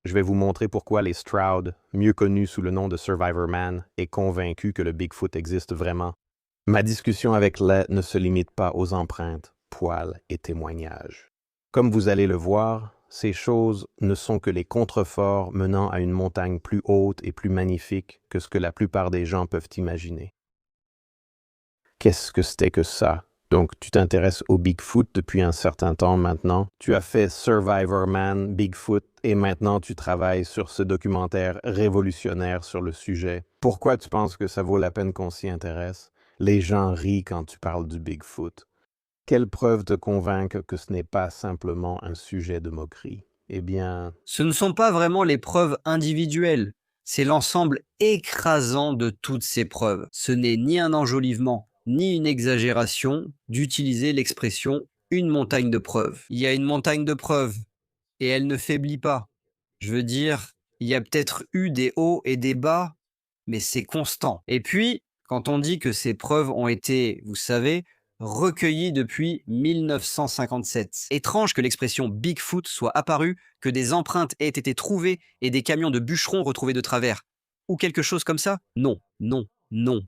Je vais vous montrer pourquoi les Stroud, mieux connus sous le nom de Survivor Man, est convaincu que le Bigfoot existe vraiment. Ma discussion avec Les ne se limite pas aux empreintes, poils et témoignages. Comme vous allez le voir, ces choses ne sont que les contreforts menant à une montagne plus haute et plus magnifique que ce que la plupart des gens peuvent imaginer. Qu'est-ce que c'était que ça? Donc, tu t'intéresses au Bigfoot depuis un certain temps maintenant. Tu as fait Survivor Man, Bigfoot, et maintenant tu travailles sur ce documentaire révolutionnaire sur le sujet. Pourquoi tu penses que ça vaut la peine qu'on s'y intéresse? Les gens rient quand tu parles du Bigfoot. Quelles preuves te convainquent que ce n'est pas simplement un sujet de moquerie? Eh bien, Ce ne sont pas vraiment les preuves individuelles, c'est l'ensemble écrasant de toutes ces preuves. Ce n'est ni un enjolivement, ni une exagération d'utiliser l'expression une montagne de preuves. Il y a une montagne de preuves et elle ne faiblit pas. Je veux dire, il y a peut-être eu des hauts et des bas, mais c'est constant. Et puis, quand on dit que ces preuves ont été, vous savez, recueillies depuis 1957. Étrange que l'expression Bigfoot soit apparue, que des empreintes aient été trouvées et des camions de bûcherons retrouvés de travers. Ou quelque chose comme ça? Non, non, non.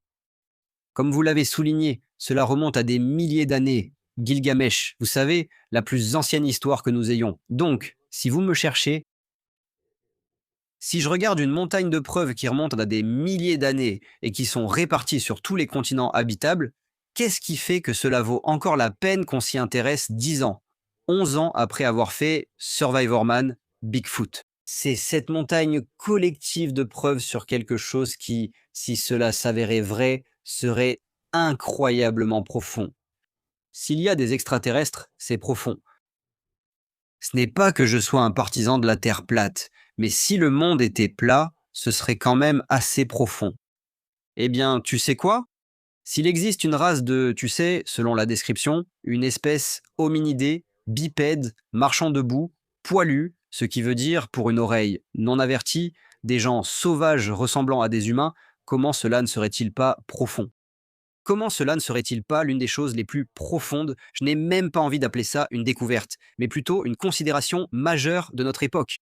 Comme vous l'avez souligné, cela remonte à des milliers d'années. Gilgamesh, vous savez, la plus ancienne histoire que nous ayons. Donc, si vous me cherchez, si je regarde une montagne de preuves qui remontent à des milliers d'années et qui sont réparties sur tous les continents habitables, qu'est-ce qui fait que cela vaut encore la peine qu'on s'y intéresse 10 ans, 11 ans après avoir fait Survivor Man, Bigfoot? C'est cette montagne collective de preuves sur quelque chose qui, si cela s'avérait vrai, serait incroyablement profond. S'il y a des extraterrestres, c'est profond. Ce n'est pas que je sois un partisan de la Terre plate, mais si le monde était plat, ce serait quand même assez profond. Eh bien, tu sais quoi? S'il existe une race de, tu sais, selon la description, une espèce hominidée, bipède, marchant debout, poilu, ce qui veut dire, pour une oreille non avertie, des gens sauvages ressemblant à des humains, comment cela ne serait-il pas profond? Comment cela ne serait-il pas l'une des choses les plus profondes? Je n'ai même pas envie d'appeler ça une découverte, mais plutôt une considération majeure de notre époque.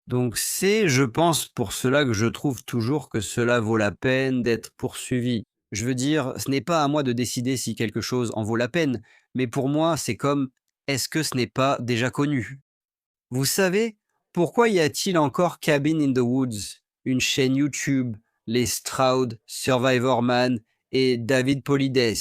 Donc c'est, je pense, pour cela que je trouve toujours que cela vaut la peine d'être poursuivi. Je veux dire, ce n'est pas à moi de décider si quelque chose en vaut la peine, mais pour moi, c'est comme, est-ce que ce n'est pas déjà connu? Vous savez, pourquoi y a-t-il encore Cabin in the Woods, une chaîne YouTube, les Stroud, Survivor Man et David Polides,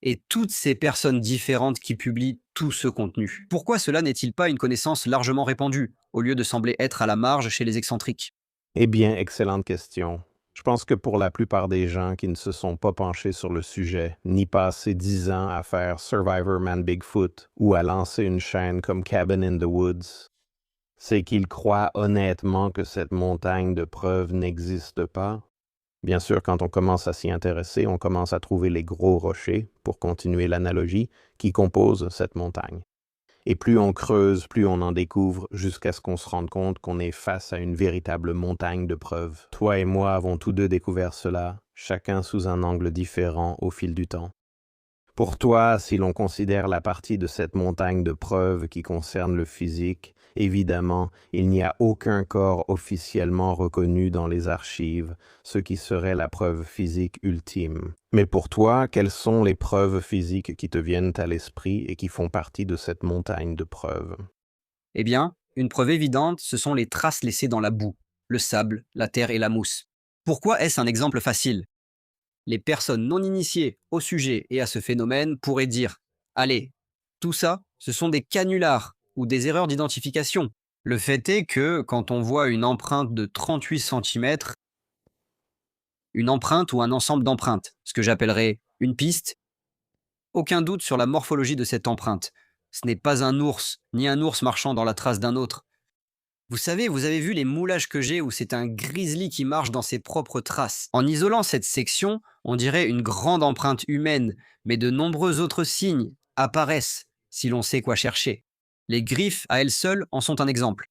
et toutes ces personnes différentes qui publient tout ce contenu? Pourquoi cela n'est-il pas une connaissance largement répandue, au lieu de sembler être à la marge chez les excentriques? eh bien, excellente question. Je pense que pour la plupart des gens qui ne se sont pas penchés sur le sujet, ni passé 10 ans à faire Survivor Man Bigfoot ou à lancer une chaîne comme Cabin in the Woods, c'est qu'ils croient honnêtement que cette montagne de preuves n'existe pas. Bien sûr, quand on commence à s'y intéresser, on commence à trouver les gros rochers, pour continuer l'analogie, qui composent cette montagne. Et plus on creuse, plus on en découvre, jusqu'à ce qu'on se rende compte qu'on est face à une véritable montagne de preuves. Toi et moi avons tous deux découvert cela, chacun sous un angle différent au fil du temps. Pour toi, si l'on considère la partie de cette montagne de preuves qui concerne le physique, évidemment, il n'y a aucun corps officiellement reconnu dans les archives, ce qui serait la preuve physique ultime. Mais pour toi, quelles sont les preuves physiques qui te viennent à l'esprit et qui font partie de cette montagne de preuves? Eh bien, une preuve évidente, ce sont les traces laissées dans la boue, le sable, la terre et la mousse. Pourquoi est-ce un exemple facile? Les personnes non initiées au sujet et à ce phénomène pourraient dire: allez, tout ça, ce sont des canulars ou des erreurs d'identification. Le fait est que quand on voit une empreinte de 38 centimètres, une empreinte ou un ensemble d'empreintes, ce que j'appellerais une piste, aucun doute sur la morphologie de cette empreinte. Ce n'est pas un ours, ni un ours marchant dans la trace d'un autre. Vous savez, vous avez vu les moulages que j'ai où c'est un grizzly qui marche dans ses propres traces. En isolant cette section, on dirait une grande empreinte humaine, mais de nombreux autres signes apparaissent si l'on sait quoi chercher. Les griffes, à elles seules, en sont un exemple.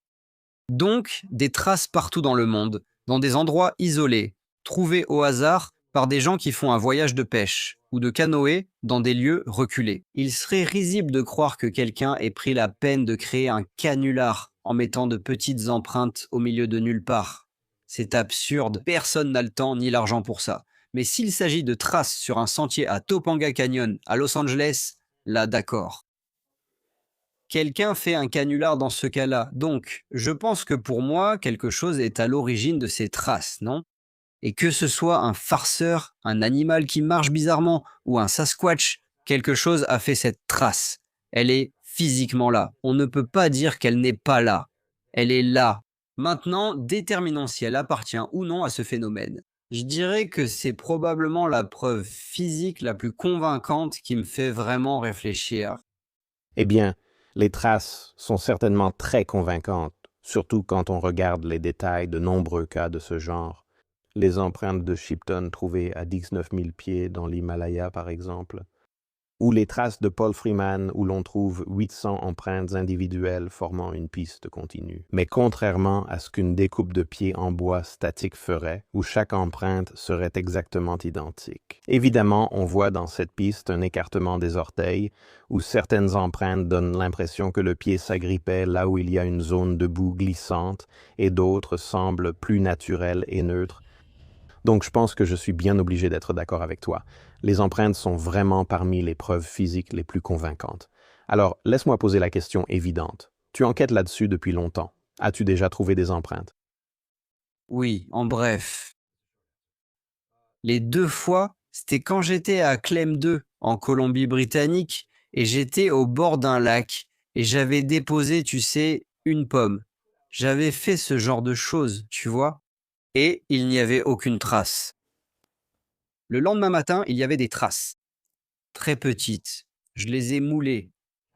Donc, des traces partout dans le monde, dans des endroits isolés, trouvés au hasard par des gens qui font un voyage de pêche ou de canoë dans des lieux reculés. Il serait risible de croire que quelqu'un ait pris la peine de créer un canular en mettant de petites empreintes au milieu de nulle part. C'est absurde, personne n'a le temps ni l'argent pour ça. Mais s'il s'agit de traces sur un sentier à Topanga Canyon, à Los Angeles, là d'accord. Quelqu'un fait un canular dans ce cas-là, donc je pense que pour moi, quelque chose est à l'origine de ces traces, non? Et que ce soit un farceur, un animal qui marche bizarrement ou un Sasquatch, quelque chose a fait cette trace. Elle est physiquement là. On ne peut pas dire qu'elle n'est pas là. Elle est là. Maintenant, déterminons si elle appartient ou non à ce phénomène. Je dirais que c'est probablement la preuve physique la plus convaincante qui me fait vraiment réfléchir. Eh bien, les traces sont certainement très convaincantes, surtout quand on regarde les détails de nombreux cas de ce genre. Les empreintes de Shipton trouvées à 19 000 pieds dans l'Himalaya, par exemple, ou les traces de Paul Freeman où l'on trouve 800 empreintes individuelles formant une piste continue. Mais contrairement à ce qu'une découpe de pied en bois statique ferait, où chaque empreinte serait exactement identique. Évidemment, on voit dans cette piste un écartement des orteils, où certaines empreintes donnent l'impression que le pied s'agrippait là où il y a une zone de boue glissante, et d'autres semblent plus naturelles et neutres. Donc je pense que je suis bien obligé d'être d'accord avec toi. Les empreintes sont vraiment parmi les preuves physiques les plus convaincantes. Alors, laisse-moi poser la question évidente. Tu enquêtes là-dessus depuis longtemps. As-tu déjà trouvé des empreintes? Oui, en bref. Les 2 fois, c'était quand j'étais à Clem 2, en Colombie-Britannique, et j'étais au bord d'un lac, et j'avais déposé, tu sais, une pomme. J'avais fait ce genre de choses, tu vois, et il n'y avait aucune trace. Le lendemain matin, il y avait des traces, très petites. Je les ai moulées.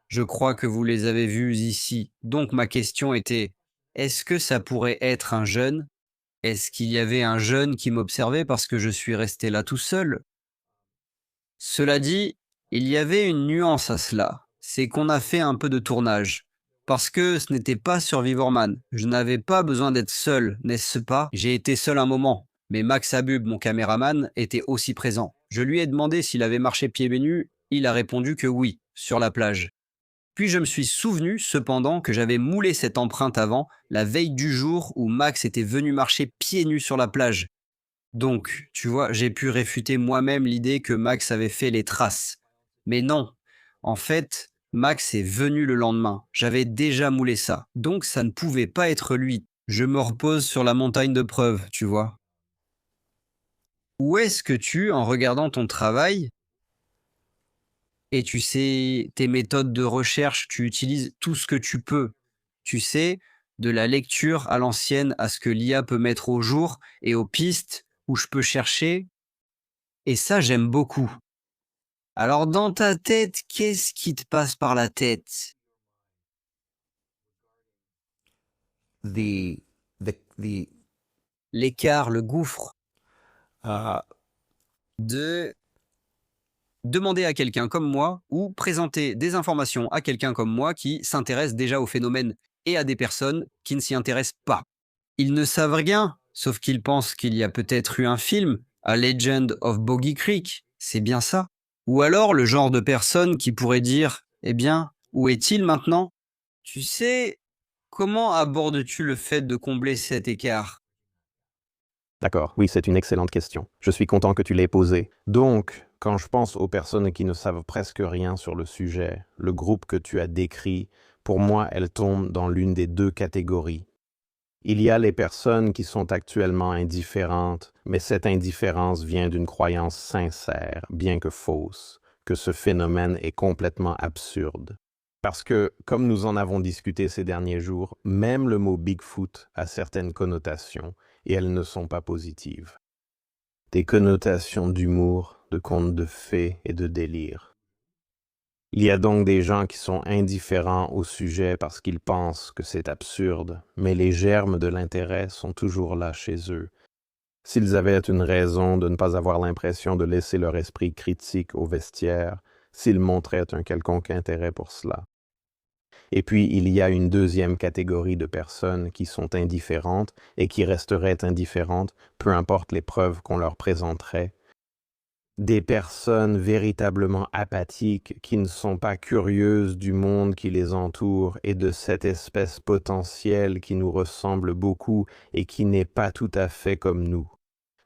Je crois que vous les avez vues ici. Donc ma question était, est-ce que ça pourrait être un jeune? Est-ce qu'il y avait un jeune qui m'observait parce que je suis resté là tout seul? Cela dit, il y avait une nuance à cela. C'est qu'on a fait un peu de tournage. Parce que ce n'était pas Survivorman. Je n'avais pas besoin d'être seul, n'est-ce pas? J'ai été seul un moment. Mais Max Abub, mon caméraman, était aussi présent. Je lui ai demandé s'il avait marché pieds nus. Il a répondu que oui, sur la plage. Puis je me suis souvenu, cependant, que j'avais moulé cette empreinte avant, la veille du jour où Max était venu marcher pieds nus sur la plage. Donc, tu vois, j'ai pu réfuter moi-même l'idée que Max avait fait les traces. Mais non, en fait, Max est venu le lendemain. J'avais déjà moulé ça. Donc ça ne pouvait pas être lui. Je me repose sur la montagne de preuves, tu vois. Où est-ce que tu, en regardant ton travail, et tu sais, tes méthodes de recherche, tu utilises tout ce que tu peux. Tu sais, de la lecture à l'ancienne à ce que l'IA peut mettre au jour et aux pistes où je peux chercher. Et ça, j'aime beaucoup. Alors, dans ta tête, qu'est-ce qui te passe par la tête? the the L'écart, le gouffre uh, de demander à quelqu'un comme moi ou présenter des informations à quelqu'un comme moi qui s'intéresse déjà au phénomène et à des personnes qui ne s'y intéressent pas. Ils ne savent rien, sauf qu'ils pensent qu'il y a peut-être eu un film, A Legend of Boggy Creek, c'est bien ça. Ou alors le genre de personne qui pourrait dire, eh bien, où est-il maintenant? Tu sais, comment abordes-tu le fait de combler cet écart? D'accord, oui, c'est une excellente question. Je suis content que tu l'aies posée. Donc, quand je pense aux personnes qui ne savent presque rien sur le sujet, le groupe que tu as décrit, pour moi, elles tombent dans l'une des deux catégories. Il y a les personnes qui sont actuellement indifférentes, mais cette indifférence vient d'une croyance sincère, bien que fausse, que ce phénomène est complètement absurde. Parce que, comme nous en avons discuté ces derniers jours, même le mot Bigfoot a certaines connotations, et elles ne sont pas positives. Des connotations d'humour, de contes de fées et de délire. Il y a donc des gens qui sont indifférents au sujet parce qu'ils pensent que c'est absurde, mais les germes de l'intérêt sont toujours là chez eux. S'ils avaient une raison de ne pas avoir l'impression de laisser leur esprit critique au vestiaire, s'ils montraient un quelconque intérêt pour cela. Et puis, il y a une deuxième catégorie de personnes qui sont indifférentes et qui resteraient indifférentes, peu importe les preuves qu'on leur présenterait. Des personnes véritablement apathiques qui ne sont pas curieuses du monde qui les entoure et de cette espèce potentielle qui nous ressemble beaucoup et qui n'est pas tout à fait comme nous.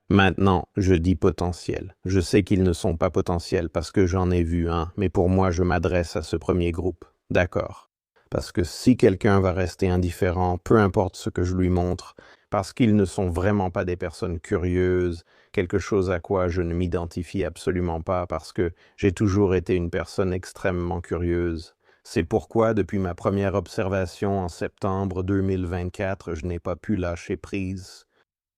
Maintenant, je dis potentiel. Je sais qu'ils ne sont pas potentiels parce que j'en ai vu un, mais pour moi, je m'adresse à ce premier groupe. D'accord. Parce que si quelqu'un va rester indifférent, peu importe ce que je lui montre, parce qu'ils ne sont vraiment pas des personnes curieuses, quelque chose à quoi je ne m'identifie absolument pas parce que j'ai toujours été une personne extrêmement curieuse. C'est pourquoi, depuis ma première observation en septembre 2024, je n'ai pas pu lâcher prise.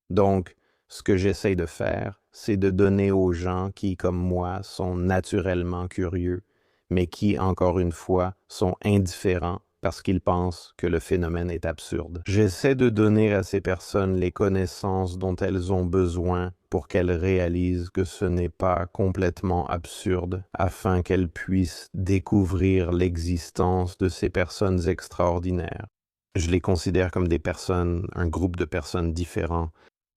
Donc, ce que j'essaye de faire, c'est de donner aux gens qui, comme moi, sont naturellement curieux, mais qui, encore une fois, sont indifférents parce qu'ils pensent que le phénomène est absurde. J'essaie de donner à ces personnes les connaissances dont elles ont besoin pour qu'elles réalisent que ce n'est pas complètement absurde, afin qu'elles puissent découvrir l'existence de ces personnes extraordinaires. Je les considère comme des personnes, un groupe de personnes différents.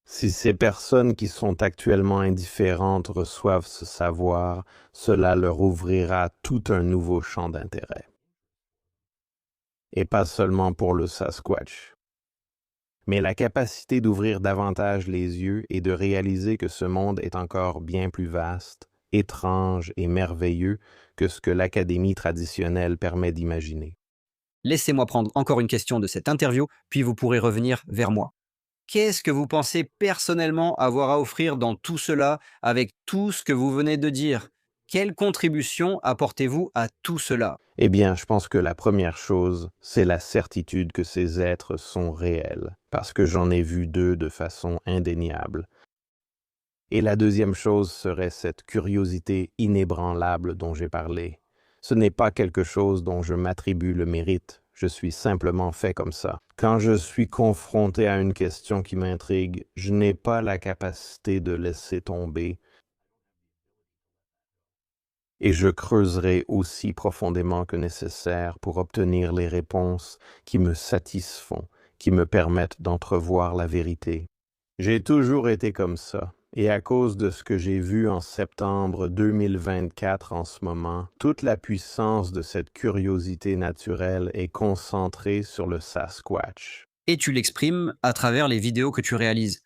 Si ces personnes qui sont actuellement indifférentes reçoivent ce savoir, cela leur ouvrira tout un nouveau champ d'intérêt. Et pas seulement pour le Sasquatch, mais la capacité d'ouvrir davantage les yeux et de réaliser que ce monde est encore bien plus vaste, étrange et merveilleux que ce que l'académie traditionnelle permet d'imaginer. Laissez-moi prendre encore une question de cette interview, puis vous pourrez revenir vers moi. Qu'est-ce que vous pensez personnellement avoir à offrir dans tout cela, avec tout ce que vous venez de dire? Quelle contribution apportez-vous à tout cela? Eh bien, je pense que la première chose, c'est la certitude que ces êtres sont réels, parce que j'en ai vu d'eux de façon indéniable. Et la deuxième chose serait cette curiosité inébranlable dont j'ai parlé. Ce n'est pas quelque chose dont je m'attribue le mérite, je suis simplement fait comme ça. Quand je suis confronté à une question qui m'intrigue, je n'ai pas la capacité de laisser tomber, et je creuserai aussi profondément que nécessaire pour obtenir les réponses qui me satisfont, qui me permettent d'entrevoir la vérité. J'ai toujours été comme ça, et à cause de ce que j'ai vu en septembre 2024 en ce moment, toute la puissance de cette curiosité naturelle est concentrée sur le Sasquatch. Et tu l'exprimes à travers les vidéos que tu réalises.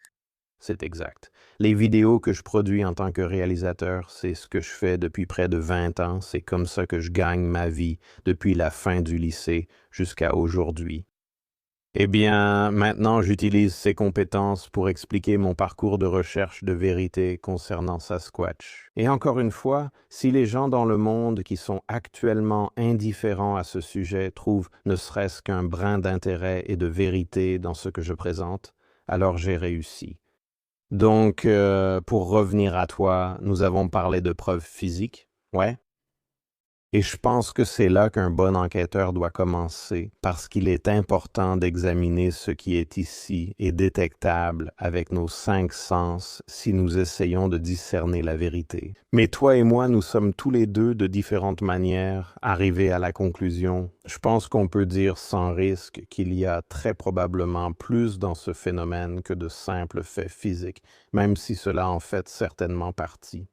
C'est exact. Les vidéos que je produis en tant que réalisateur, c'est ce que je fais depuis près de 20 ans. C'est comme ça que je gagne ma vie depuis la fin du lycée jusqu'à aujourd'hui. Eh bien, maintenant, j'utilise ces compétences pour expliquer mon parcours de recherche de vérité concernant Sasquatch. Et encore une fois, si les gens dans le monde qui sont actuellement indifférents à ce sujet trouvent ne serait-ce qu'un brin d'intérêt et de vérité dans ce que je présente, alors j'ai réussi. Donc, pour revenir à toi, nous avons parlé de preuves physiques, ouais? Et je pense que c'est là qu'un bon enquêteur doit commencer, parce qu'il est important d'examiner ce qui est ici et détectable avec nos 5 sens si nous essayons de discerner la vérité. Mais toi et moi, nous sommes tous les deux de différentes manières arrivés à la conclusion. Je pense qu'on peut dire sans risque qu'il y a très probablement plus dans ce phénomène que de simples faits physiques, même si cela en fait certainement partie.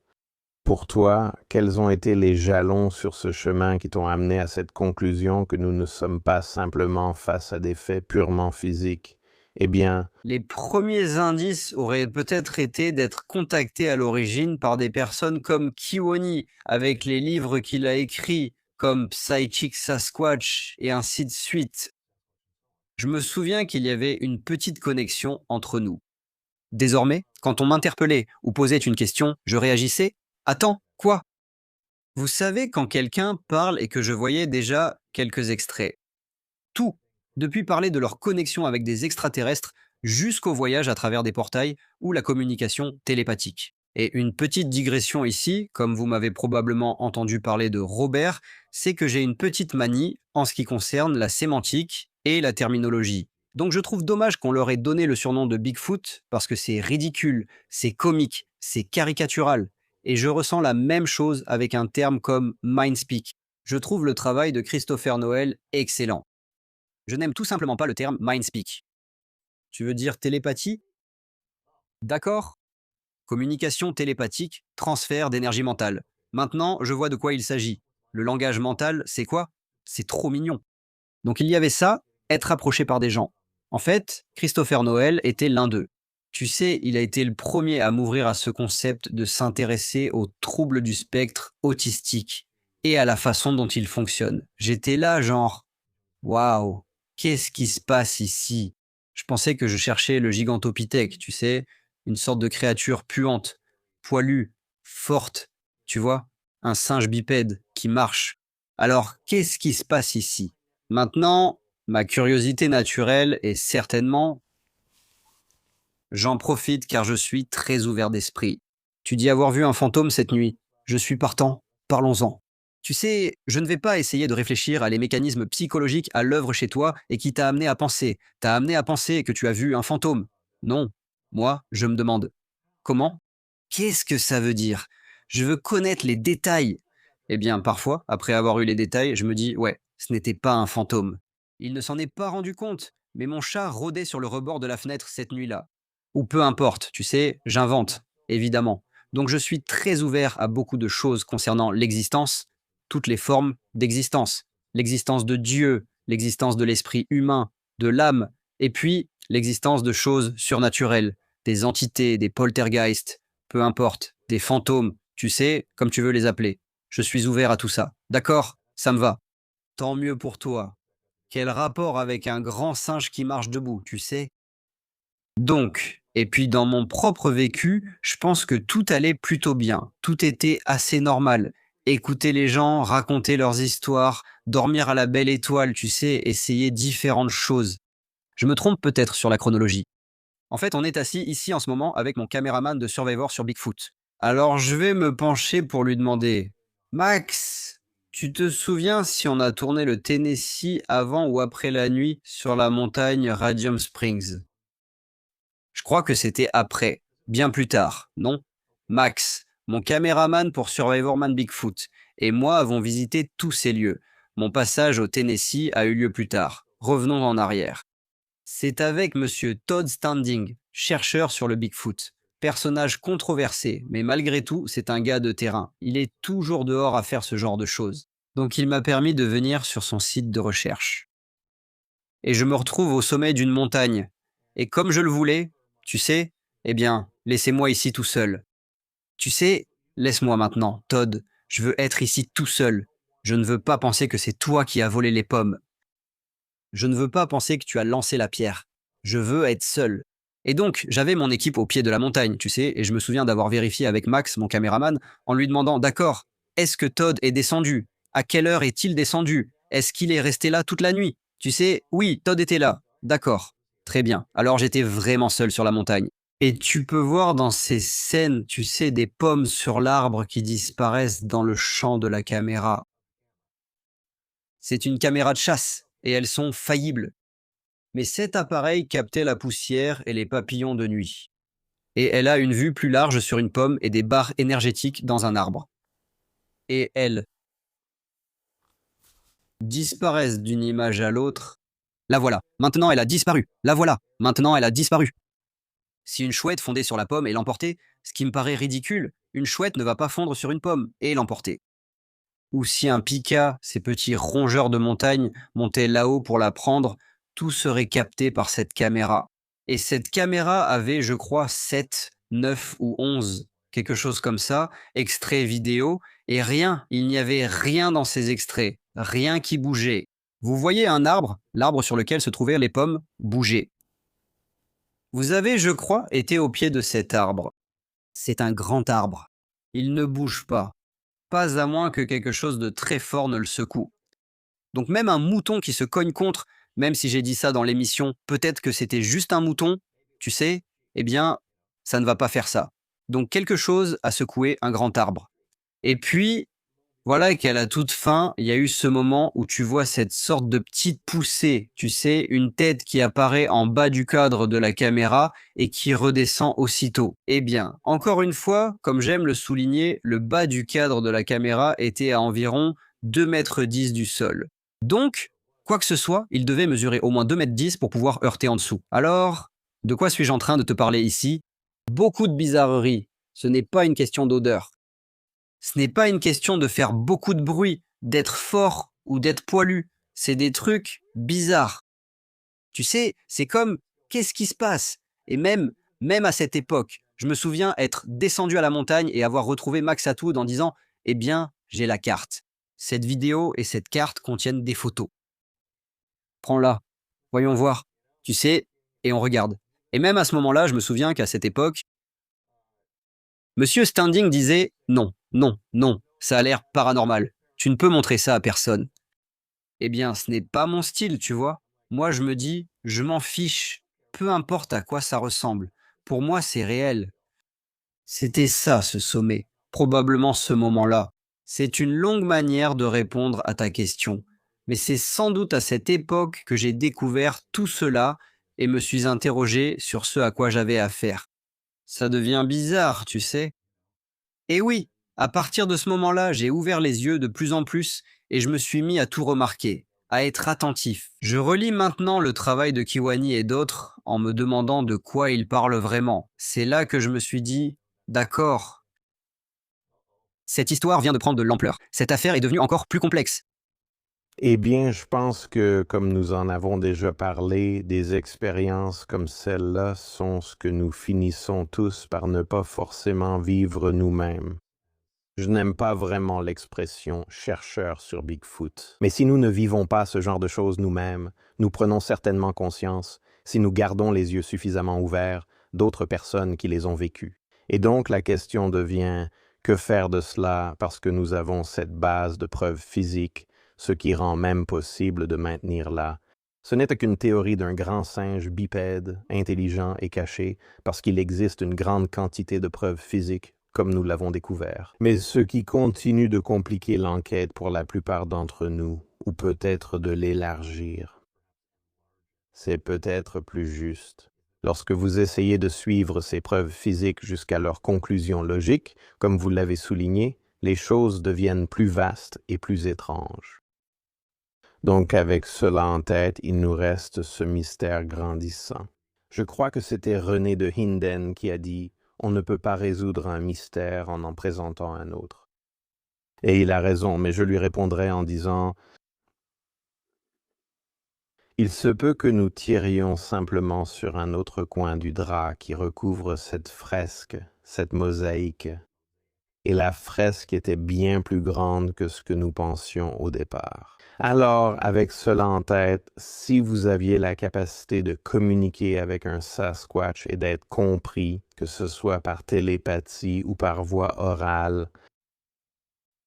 Pour toi, quels ont été les jalons sur ce chemin qui t'ont amené à cette conclusion que nous ne sommes pas simplement face à des faits purement physiques? Eh bien, Les premiers indices auraient peut-être été d'être contacté à l'origine par des personnes comme Kiwani, avec les livres qu'il a écrits, comme Psychic Sasquatch et ainsi de suite. Je me souviens qu'il y avait une petite connexion entre nous. Désormais, quand on m'interpellait ou posait une question, je réagissais: Attends, quoi? Vous savez quand quelqu'un parle et que je voyais déjà quelques extraits. Tout, depuis parler de leur connexion avec des extraterrestres jusqu'au voyage à travers des portails ou la communication télépathique. Et une petite digression ici, comme vous m'avez probablement entendu parler de Robert, c'est que j'ai une petite manie en ce qui concerne la sémantique et la terminologie. Donc je trouve dommage qu'on leur ait donné le surnom de Bigfoot parce que c'est ridicule, c'est comique, c'est caricatural. Et je ressens la même chose avec un terme comme Mindspeak. Je trouve le travail de Christopher Noël excellent. Je n'aime tout simplement pas le terme Mindspeak. Tu veux dire télépathie? D'accord. Communication télépathique, transfert d'énergie mentale. Maintenant, je vois de quoi il s'agit. Le langage mental, c'est quoi? C'est trop mignon. Donc il y avait ça, être approché par des gens. En fait, Christopher Noël était l'un d'eux. Tu sais, il a été le premier à m'ouvrir à ce concept de s'intéresser aux troubles du spectre autistique et à la façon dont il fonctionne. J'étais là, genre, waouh, qu'est-ce qui se passe ici? Je pensais que je cherchais le gigantopithèque, tu sais, une sorte de créature puante, poilue, forte, tu vois, un singe bipède qui marche. Alors, qu'est-ce qui se passe ici? Maintenant, ma curiosité naturelle est certainement... J'en profite car je suis très ouvert d'esprit. Tu dis avoir vu un fantôme cette nuit. Je suis partant, parlons-en. Tu sais, je ne vais pas essayer de réfléchir à les mécanismes psychologiques à l'œuvre chez toi et qui t'a amené à penser. T'as amené à penser que tu as vu un fantôme. Non. Moi, je me demande. Comment? Qu'est-ce que ça veut dire? Je veux connaître les détails. Eh bien, parfois, après avoir eu les détails, je me dis, ouais, ce n'était pas un fantôme. Il ne s'en est pas rendu compte, mais mon chat rôdait sur le rebord de la fenêtre cette nuit-là. Ou peu importe, tu sais, j'invente, évidemment. Donc je suis très ouvert à beaucoup de choses concernant l'existence, toutes les formes d'existence. L'existence de Dieu, l'existence de l'esprit humain, de l'âme, et puis l'existence de choses surnaturelles, des entités, des poltergeists, peu importe, des fantômes, tu sais, comme tu veux les appeler. Je suis ouvert à tout ça. D'accord? Ça me va. Tant mieux pour toi. Quel rapport avec un grand singe qui marche debout, tu sais? Donc, et puis dans mon propre vécu, je pense que tout allait plutôt bien. Tout était assez normal. Écouter les gens, raconter leurs histoires, dormir à la belle étoile, tu sais, essayer différentes choses. Je me trompe peut-être sur la chronologie. En fait, on est assis ici en ce moment avec mon caméraman de Survivor sur Bigfoot. Alors je vais me pencher pour lui demander, Max, tu te souviens si on a tourné le Tennessee avant ou après la nuit sur la montagne Radium Springs? Je crois que c'était après, bien plus tard, non? Max, mon caméraman pour Survivor Man Bigfoot, et moi avons visité tous ces lieux. Mon passage au Tennessee a eu lieu plus tard. Revenons en arrière. C'est avec monsieur Todd Standing, chercheur sur le Bigfoot. Personnage controversé, mais malgré tout, c'est un gars de terrain. Il est toujours dehors à faire ce genre de choses. Donc il m'a permis de venir sur son site de recherche. Et je me retrouve au sommet d'une montagne. Et comme je le voulais, tu sais, eh bien, laissez-moi ici tout seul. Tu sais, laisse-moi maintenant, Todd. Je veux être ici tout seul. Je ne veux pas penser que c'est toi qui as volé les pommes. Je ne veux pas penser que tu as lancé la pierre. Je veux être seul. Et donc, j'avais mon équipe au pied de la montagne, tu sais, et je me souviens d'avoir vérifié avec Max, mon caméraman, en lui demandant, d'accord, est-ce que Todd est descendu? À quelle heure est-il descendu? Est-ce qu'il est resté là toute la nuit? Tu sais, oui, Todd était là. D'accord. Très bien. Alors j'étais vraiment seul sur la montagne. Et tu peux voir dans ces scènes, tu sais, des pommes sur l'arbre qui disparaissent dans le champ de la caméra. C'est une caméra de chasse, et elles sont faillibles. Mais cet appareil captait la poussière et les papillons de nuit. Et elle a une vue plus large sur une pomme et des barres énergétiques dans un arbre. Et elles disparaissent d'une image à l'autre. La voilà, maintenant elle a disparu. La voilà, maintenant elle a disparu. Si une chouette fondait sur la pomme et l'emportait, ce qui me paraît ridicule, une chouette ne va pas fondre sur une pomme et l'emporter. Ou si un pika, ces petits rongeurs de montagne, montait là-haut pour la prendre, tout serait capté par cette caméra. Et cette caméra avait, je crois, 7, 9 ou 11, quelque chose comme ça, extraits vidéo, et rien, il n'y avait rien dans ces extraits, rien qui bougeait. Vous voyez un arbre, l'arbre sur lequel se trouvaient les pommes, bougeait. Vous avez, je crois, été au pied de cet arbre. C'est un grand arbre. Il ne bouge pas à moins que quelque chose de très fort ne le secoue. Donc même un mouton qui se cogne contre, même si j'ai dit ça dans l'émission, peut-être que c'était juste un mouton, tu sais, eh bien, ça ne va pas faire ça. Donc quelque chose a secoué un grand arbre. Et puis, voilà qu'à la toute fin, il y a eu ce moment où tu vois cette sorte de petite poussée, tu sais, une tête qui apparaît en bas du cadre de la caméra et qui redescend aussitôt. Eh bien, encore une fois, comme j'aime le souligner, le bas du cadre de la caméra était à environ 2,10 m du sol. Donc, quoi que ce soit, il devait mesurer au moins 2,10 m pour pouvoir heurter en dessous. Alors, de quoi suis-je en train de te parler ici? Beaucoup de bizarreries. Ce n'est pas une question d'odeur. Ce n'est pas une question de faire beaucoup de bruit, d'être fort ou d'être poilu. C'est des trucs bizarres. Tu sais, c'est comme qu'est-ce qui se passe? Et même à cette époque, je me souviens être descendu à la montagne et avoir retrouvé Max Atwood en disant eh bien, j'ai la carte. Cette vidéo et cette carte contiennent des photos. Prends-la. Voyons voir. Tu sais, et on regarde. Et même à ce moment-là, je me souviens qu'à cette époque, Monsieur Standing disait non, non, non, ça a l'air paranormal. Tu ne peux montrer ça à personne. Eh bien, ce n'est pas mon style, tu vois. Moi, je me dis, je m'en fiche. Peu importe à quoi ça ressemble. Pour moi, c'est réel. C'était ça, ce sommet. Probablement ce moment-là. C'est une longue manière de répondre à ta question. Mais c'est sans doute à cette époque que j'ai découvert tout cela et me suis interrogé sur ce à quoi j'avais affaire. Ça devient bizarre, tu sais. Et oui, à partir de ce moment-là, j'ai ouvert les yeux de plus en plus et je me suis mis à tout remarquer, à être attentif. Je relis maintenant le travail de Kiwani et d'autres en me demandant de quoi ils parlent vraiment. C'est là que je me suis dit, d'accord, cette histoire vient de prendre de l'ampleur. Cette affaire est devenue encore plus complexe. Eh bien, je pense que, comme nous en avons déjà parlé, des expériences comme celle-là sont ce que nous finissons tous par ne pas forcément vivre nous-mêmes. Je n'aime pas vraiment l'expression chercheur sur Bigfoot. Mais si nous ne vivons pas ce genre de choses nous-mêmes, nous prenons certainement conscience, si nous gardons les yeux suffisamment ouverts, d'autres personnes qui les ont vécues. Et donc la question devient, que faire de cela parce que nous avons cette base de preuves physiques, ce qui rend même possible de maintenir là. Ce n'était qu'une théorie d'un grand singe bipède, intelligent et caché, parce qu'il existe une grande quantité de preuves physiques comme nous l'avons découvert. Mais ce qui continue de compliquer l'enquête pour la plupart d'entre nous, ou peut-être de l'élargir, c'est peut-être plus juste. Lorsque vous essayez de suivre ces preuves physiques jusqu'à leur conclusion logique, comme vous l'avez souligné, les choses deviennent plus vastes et plus étranges. Donc avec cela en tête, il nous reste ce mystère grandissant. Je crois que c'était René de Hinden qui a dit « On ne peut pas résoudre un mystère en présentant un autre ». Et il a raison, mais je lui répondrai en disant « Il se peut que nous tirions simplement sur un autre coin du drap qui recouvre cette fresque, cette mosaïque. » Et la fresque était bien plus grande que ce que nous pensions au départ. Alors, avec cela en tête, si vous aviez la capacité de communiquer avec un Sasquatch et d'être compris, que ce soit par télépathie ou par voie orale,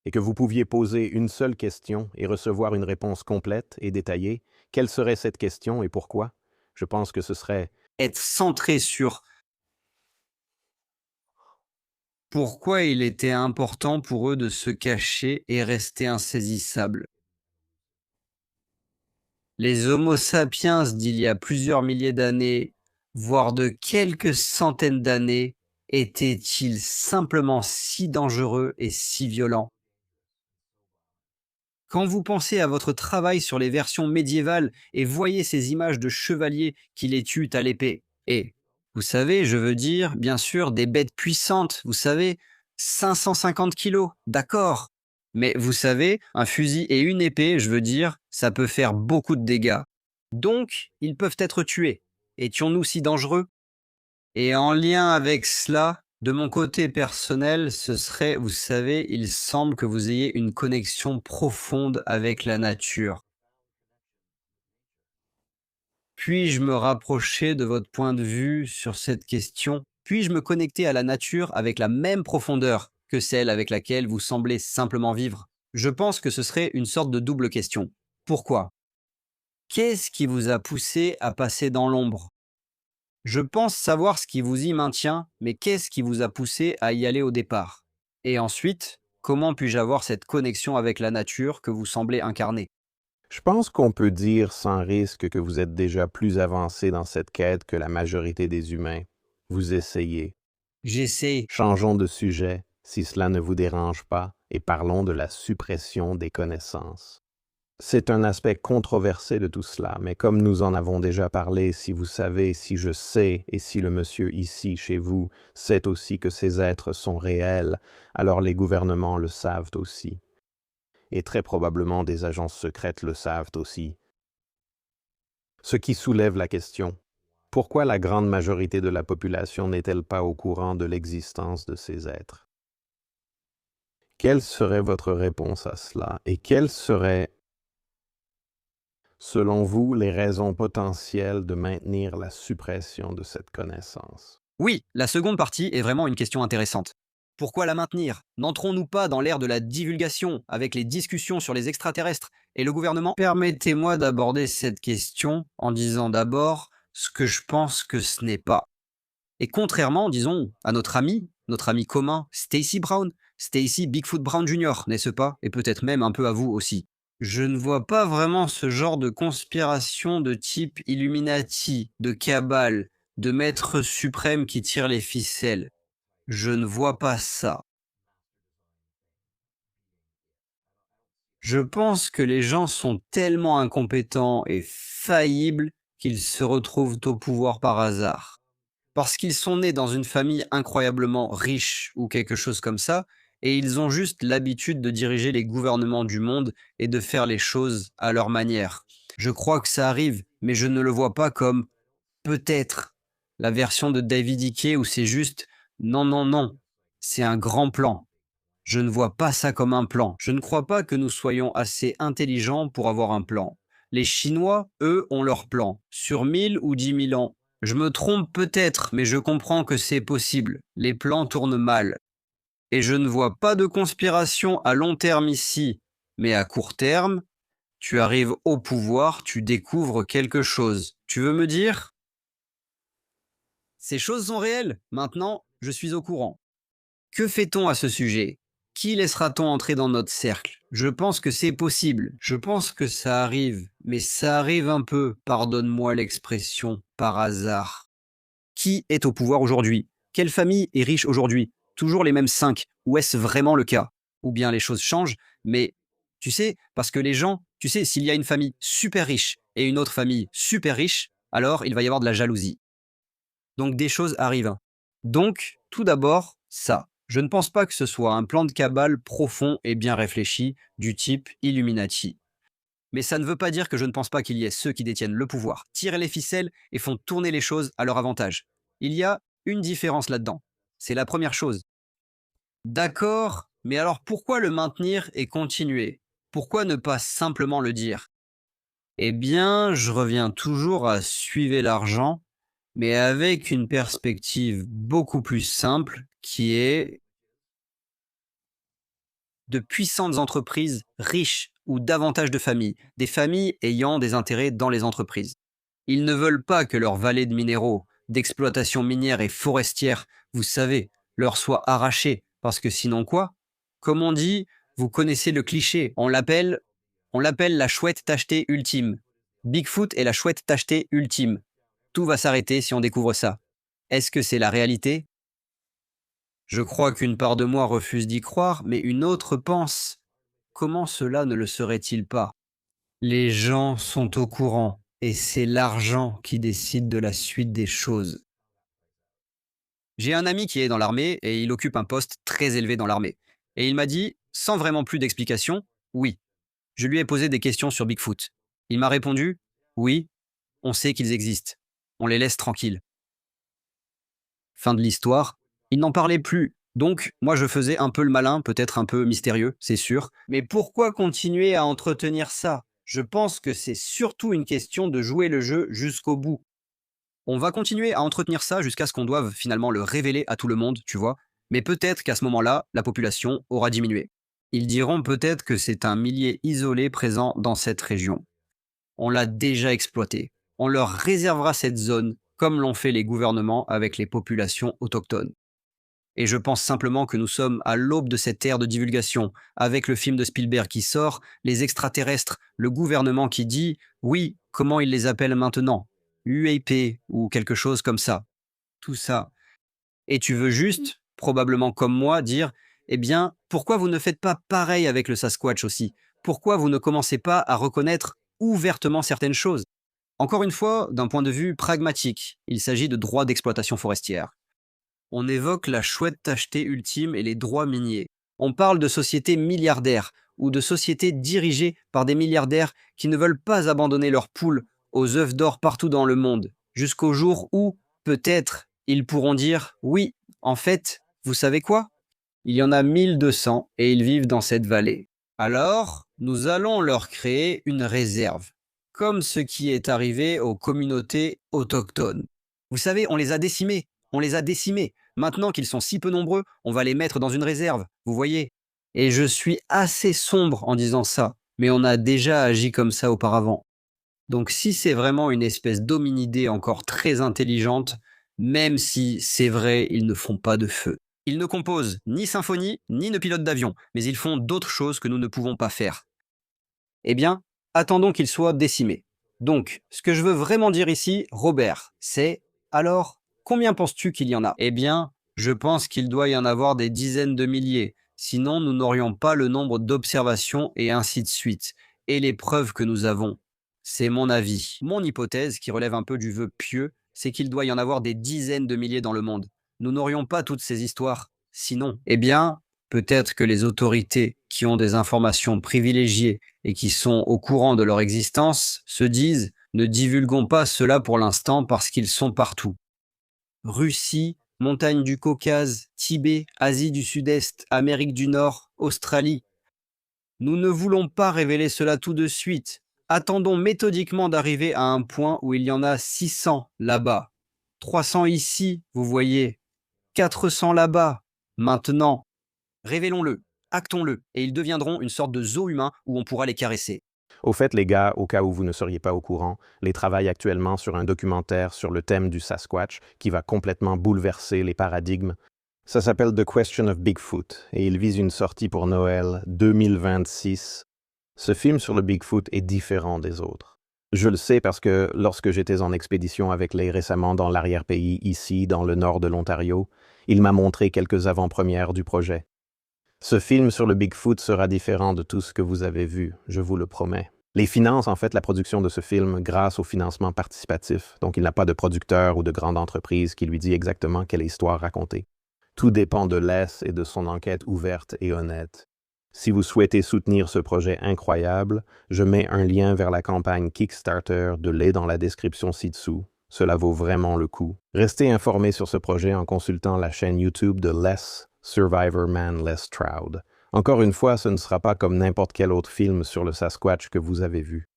et que vous pouviez poser une seule question et recevoir une réponse complète et détaillée, quelle serait cette question et pourquoi? Je pense que ce serait Être centré sur pourquoi il était important pour eux de se cacher et rester insaisissables. Les Homo sapiens d'il y a plusieurs milliers d'années, voire de quelques centaines d'années, étaient-ils simplement si dangereux et si violents? Quand vous pensez à votre travail sur les versions médiévales et voyez ces images de chevaliers qui les tuent à l'épée, et, vous savez, je veux dire, bien sûr, des bêtes puissantes, vous savez, 550 kilos, d'accord. Mais vous savez, un fusil et une épée, je veux dire, ça peut faire beaucoup de dégâts. Donc, ils peuvent être tués. Étions-nous si dangereux? Et en lien avec cela, de mon côté personnel, ce serait, vous savez, il semble que vous ayez une connexion profonde avec la nature. Puis-je me rapprocher de votre point de vue sur cette question? Puis-je me connecter à la nature avec la même profondeur que celle avec laquelle vous semblez simplement vivre? Je pense que ce serait une sorte de double question. Pourquoi? Qu'est-ce qui vous a poussé à passer dans l'ombre? Je pense savoir ce qui vous y maintient, mais qu'est-ce qui vous a poussé à y aller au départ? Et ensuite, comment puis-je avoir cette connexion avec la nature que vous semblez incarner? Je pense qu'on peut dire sans risque que vous êtes déjà plus avancé dans cette quête que la majorité des humains. Vous essayez. J'essaie. Changeons de sujet, si cela ne vous dérange pas, et parlons de la suppression des connaissances. C'est un aspect controversé de tout cela, mais comme nous en avons déjà parlé, si vous savez, si je sais, et si le monsieur ici, chez vous, sait aussi que ces êtres sont réels, alors les gouvernements le savent aussi. Et très probablement des agences secrètes le savent aussi. Ce qui soulève la question, pourquoi la grande majorité de la population n'est-elle pas au courant de l'existence de ces êtres? Quelle serait votre réponse à cela? Et quelles seraient, selon vous, les raisons potentielles de maintenir la suppression de cette connaissance? Oui, la seconde partie est vraiment une question intéressante. Pourquoi la maintenir? N'entrons-nous pas dans l'ère de la divulgation avec les discussions sur les extraterrestres et le gouvernement? Permettez-moi d'aborder cette question en disant d'abord ce que je pense que ce n'est pas. Et contrairement, disons, à notre ami commun, Stacy Brown, Stacy Bigfoot Brown Jr., n'est-ce pas? Et peut-être même un peu à vous aussi. Je ne vois pas vraiment ce genre de conspiration de type Illuminati, de cabale, de maître suprême qui tire les ficelles. Je ne vois pas ça. Je pense que les gens sont tellement incompétents et faillibles qu'ils se retrouvent au pouvoir par hasard. Parce qu'ils sont nés dans une famille incroyablement riche ou quelque chose comme ça, et ils ont juste l'habitude de diriger les gouvernements du monde et de faire les choses à leur manière. Je crois que ça arrive, mais je ne le vois pas comme peut-être la version de David Icke où c'est juste non, non, non, c'est un grand plan. Je ne vois pas ça comme un plan. Je ne crois pas que nous soyons assez intelligents pour avoir un plan. Les Chinois, eux, ont leur plan, sur 1000 ou 10 000 ans. Je me trompe peut-être, mais je comprends que c'est possible. Les plans tournent mal. Et je ne vois pas de conspiration à long terme ici. Mais à court terme, tu arrives au pouvoir, tu découvres quelque chose. Tu veux me dire? Ces choses sont réelles. Maintenant, je suis au courant. Que fait-on à ce sujet? Qui laissera-t-on entrer dans notre cercle? Je pense que c'est possible. Je pense que ça arrive. Mais ça arrive un peu, pardonne-moi l'expression, par hasard. Qui est au pouvoir aujourd'hui? Quelle famille est riche aujourd'hui? Toujours les mêmes 5. Ou est-ce vraiment le cas? Ou bien les choses changent, mais tu sais, parce que les gens, tu sais, s'il y a une famille super riche et une autre famille super riche, alors il va y avoir de la jalousie. Donc des choses arrivent. Donc, tout d'abord, ça. Je ne pense pas que ce soit un plan de cabale profond et bien réfléchi du type Illuminati. Mais ça ne veut pas dire que je ne pense pas qu'il y ait ceux qui détiennent le pouvoir, tirent les ficelles et font tourner les choses à leur avantage. Il y a une différence là-dedans. C'est la première chose. D'accord, mais alors pourquoi le maintenir et continuer? Pourquoi ne pas simplement le dire? Eh bien, je reviens toujours à suivre l'argent, mais avec une perspective beaucoup plus simple qui est de puissantes entreprises riches ou davantage de familles, des familles ayant des intérêts dans les entreprises. Ils ne veulent pas que leurs vallées de minéraux, d'exploitation minière et forestière, vous savez, leur soient arrachées, parce que sinon quoi? Comme on dit, vous connaissez le cliché, on l'appelle la chouette tachetée ultime. Bigfoot est la chouette tachetée ultime. Tout va s'arrêter si on découvre ça. Est-ce que c'est la réalité? Je crois qu'une part de moi refuse d'y croire, mais une autre pense. Comment cela ne le serait-il pas? Les gens sont au courant, et c'est l'argent qui décide de la suite des choses. J'ai un ami qui est dans l'armée, et il occupe un poste très élevé dans l'armée. Et il m'a dit, sans vraiment plus d'explications, oui. Je lui ai posé des questions sur Bigfoot. Il m'a répondu, oui, on sait qu'ils existent. On les laisse tranquilles. Fin de l'histoire. Il n'en parlait plus. Donc, moi, je faisais un peu le malin, peut-être un peu mystérieux, c'est sûr. Mais pourquoi continuer à entretenir ça? Je pense que c'est surtout une question de jouer le jeu jusqu'au bout. On va continuer à entretenir ça jusqu'à ce qu'on doive finalement le révéler à tout le monde, tu vois. Mais peut-être qu'à ce moment-là, la population aura diminué. Ils diront peut-être que c'est un millier isolé présent dans cette région. On l'a déjà exploité. On leur réservera cette zone, comme l'ont fait les gouvernements avec les populations autochtones. Et je pense simplement que nous sommes à l'aube de cette ère de divulgation, avec le film de Spielberg qui sort, les extraterrestres, le gouvernement qui dit, oui, comment ils les appellent maintenant? UAP ou quelque chose comme ça. Tout ça. Et tu veux juste, probablement comme moi, dire, eh bien, pourquoi vous ne faites pas pareil avec le Sasquatch aussi? Pourquoi vous ne commencez pas à reconnaître ouvertement certaines choses? Encore une fois, d'un point de vue pragmatique, il s'agit de droits d'exploitation forestière. On évoque la chouette tacheté ultime et les droits miniers. On parle de sociétés milliardaires ou de sociétés dirigées par des milliardaires qui ne veulent pas abandonner leurs poules aux œufs d'or partout dans le monde, jusqu'au jour où, peut-être, ils pourront dire oui, en fait, vous savez quoi? Il y en a 1200 et ils vivent dans cette vallée. Alors, nous allons leur créer une réserve, comme ce qui est arrivé aux communautés autochtones. Vous savez, on les a décimés. Maintenant qu'ils sont si peu nombreux, on va les mettre dans une réserve, vous voyez. Et je suis assez sombre en disant ça, mais on a déjà agi comme ça auparavant. Donc si c'est vraiment une espèce d'hominidé encore très intelligente, même si c'est vrai, ils ne font pas de feu. Ils ne composent ni symphonie, ni ne pilotent d'avion, mais ils font d'autres choses que nous ne pouvons pas faire. Eh bien, attendons qu'ils soient décimés. Donc, ce que je veux vraiment dire ici, Robert, c'est alors, combien penses-tu qu'il y en a? Eh bien, je pense qu'il doit y en avoir des dizaines de milliers. Sinon, nous n'aurions pas le nombre d'observations et ainsi de suite. Et les preuves que nous avons. C'est mon avis. Mon hypothèse, qui relève un peu du vœu pieux, c'est qu'il doit y en avoir des dizaines de milliers dans le monde. Nous n'aurions pas toutes ces histoires. Sinon, eh bien, peut-être que les autorités qui ont des informations privilégiées et qui sont au courant de leur existence se disent « Ne divulguons pas cela pour l'instant parce qu'ils sont partout ». Russie, montagne du Caucase, Tibet, Asie du Sud-Est, Amérique du Nord, Australie. Nous ne voulons pas révéler cela tout de suite. Attendons méthodiquement d'arriver à un point où il y en a 600 là-bas. 300 ici, vous voyez. 400 là-bas. Maintenant, révélons-le, actons-le, et ils deviendront une sorte de zoo humain où on pourra les caresser. Au fait, les gars, au cas où vous ne seriez pas au courant, les travaillent actuellement sur un documentaire sur le thème du Sasquatch qui va complètement bouleverser les paradigmes. Ça s'appelle The Question of Bigfoot et il vise une sortie pour Noël 2026. Ce film sur le Bigfoot est différent des autres. Je le sais parce que lorsque j'étais en expédition avec les récemment dans l'arrière-pays, ici, dans le nord de l'Ontario, il m'a montré quelques avant-premières du projet. Ce film sur le Bigfoot sera différent de tout ce que vous avez vu, je vous le promets. Les finances, en fait, la production de ce film grâce au financement participatif, donc il n'a pas de producteur ou de grande entreprise qui lui dit exactement quelle histoire raconter. Tout dépend de Les et de son enquête ouverte et honnête. Si vous souhaitez soutenir ce projet incroyable, je mets un lien vers la campagne Kickstarter de lait dans la description ci-dessous. Cela vaut vraiment le coup. Restez informés sur ce projet en consultant la chaîne YouTube de Les, Survivor Man Les Stroud. Encore une fois, ce ne sera pas comme n'importe quel autre film sur le Sasquatch que vous avez vu.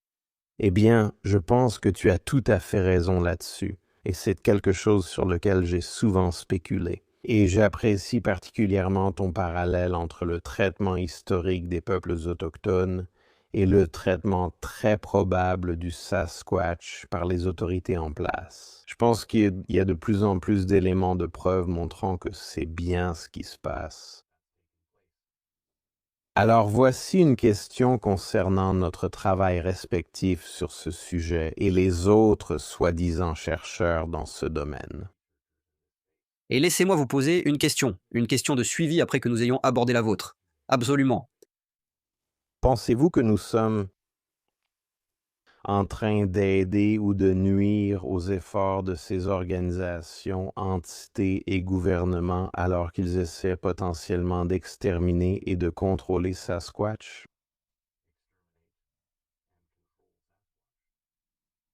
Eh bien, je pense que tu as tout à fait raison là-dessus, et c'est quelque chose sur lequel j'ai souvent spéculé. Et j'apprécie particulièrement ton parallèle entre le traitement historique des peuples autochtones et le traitement très probable du Sasquatch par les autorités en place. Je pense qu'il y a de plus en plus d'éléments de preuve montrant que c'est bien ce qui se passe. Alors voici une question concernant notre travail respectif sur ce sujet et les autres soi-disant chercheurs dans ce domaine. Et laissez-moi vous poser une question de suivi après que nous ayons abordé la vôtre. Absolument. Pensez-vous que nous sommes en train d'aider ou de nuire aux efforts de ces organisations, entités et gouvernements alors qu'ils essaient potentiellement d'exterminer et de contrôler Sasquatch?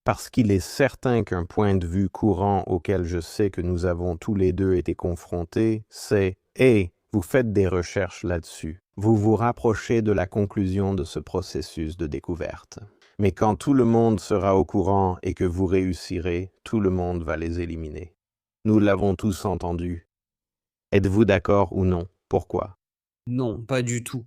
Parce qu'il est certain qu'un point de vue courant auquel je sais que nous avons tous les deux été confrontés, c'est « Hey, vous faites des recherches là-dessus. Vous vous rapprochez de la conclusion de ce processus de découverte. Mais quand tout le monde sera au courant et que vous réussirez, tout le monde va les éliminer. Nous l'avons tous entendu. Êtes-vous d'accord ou non? Pourquoi? Non, pas du tout.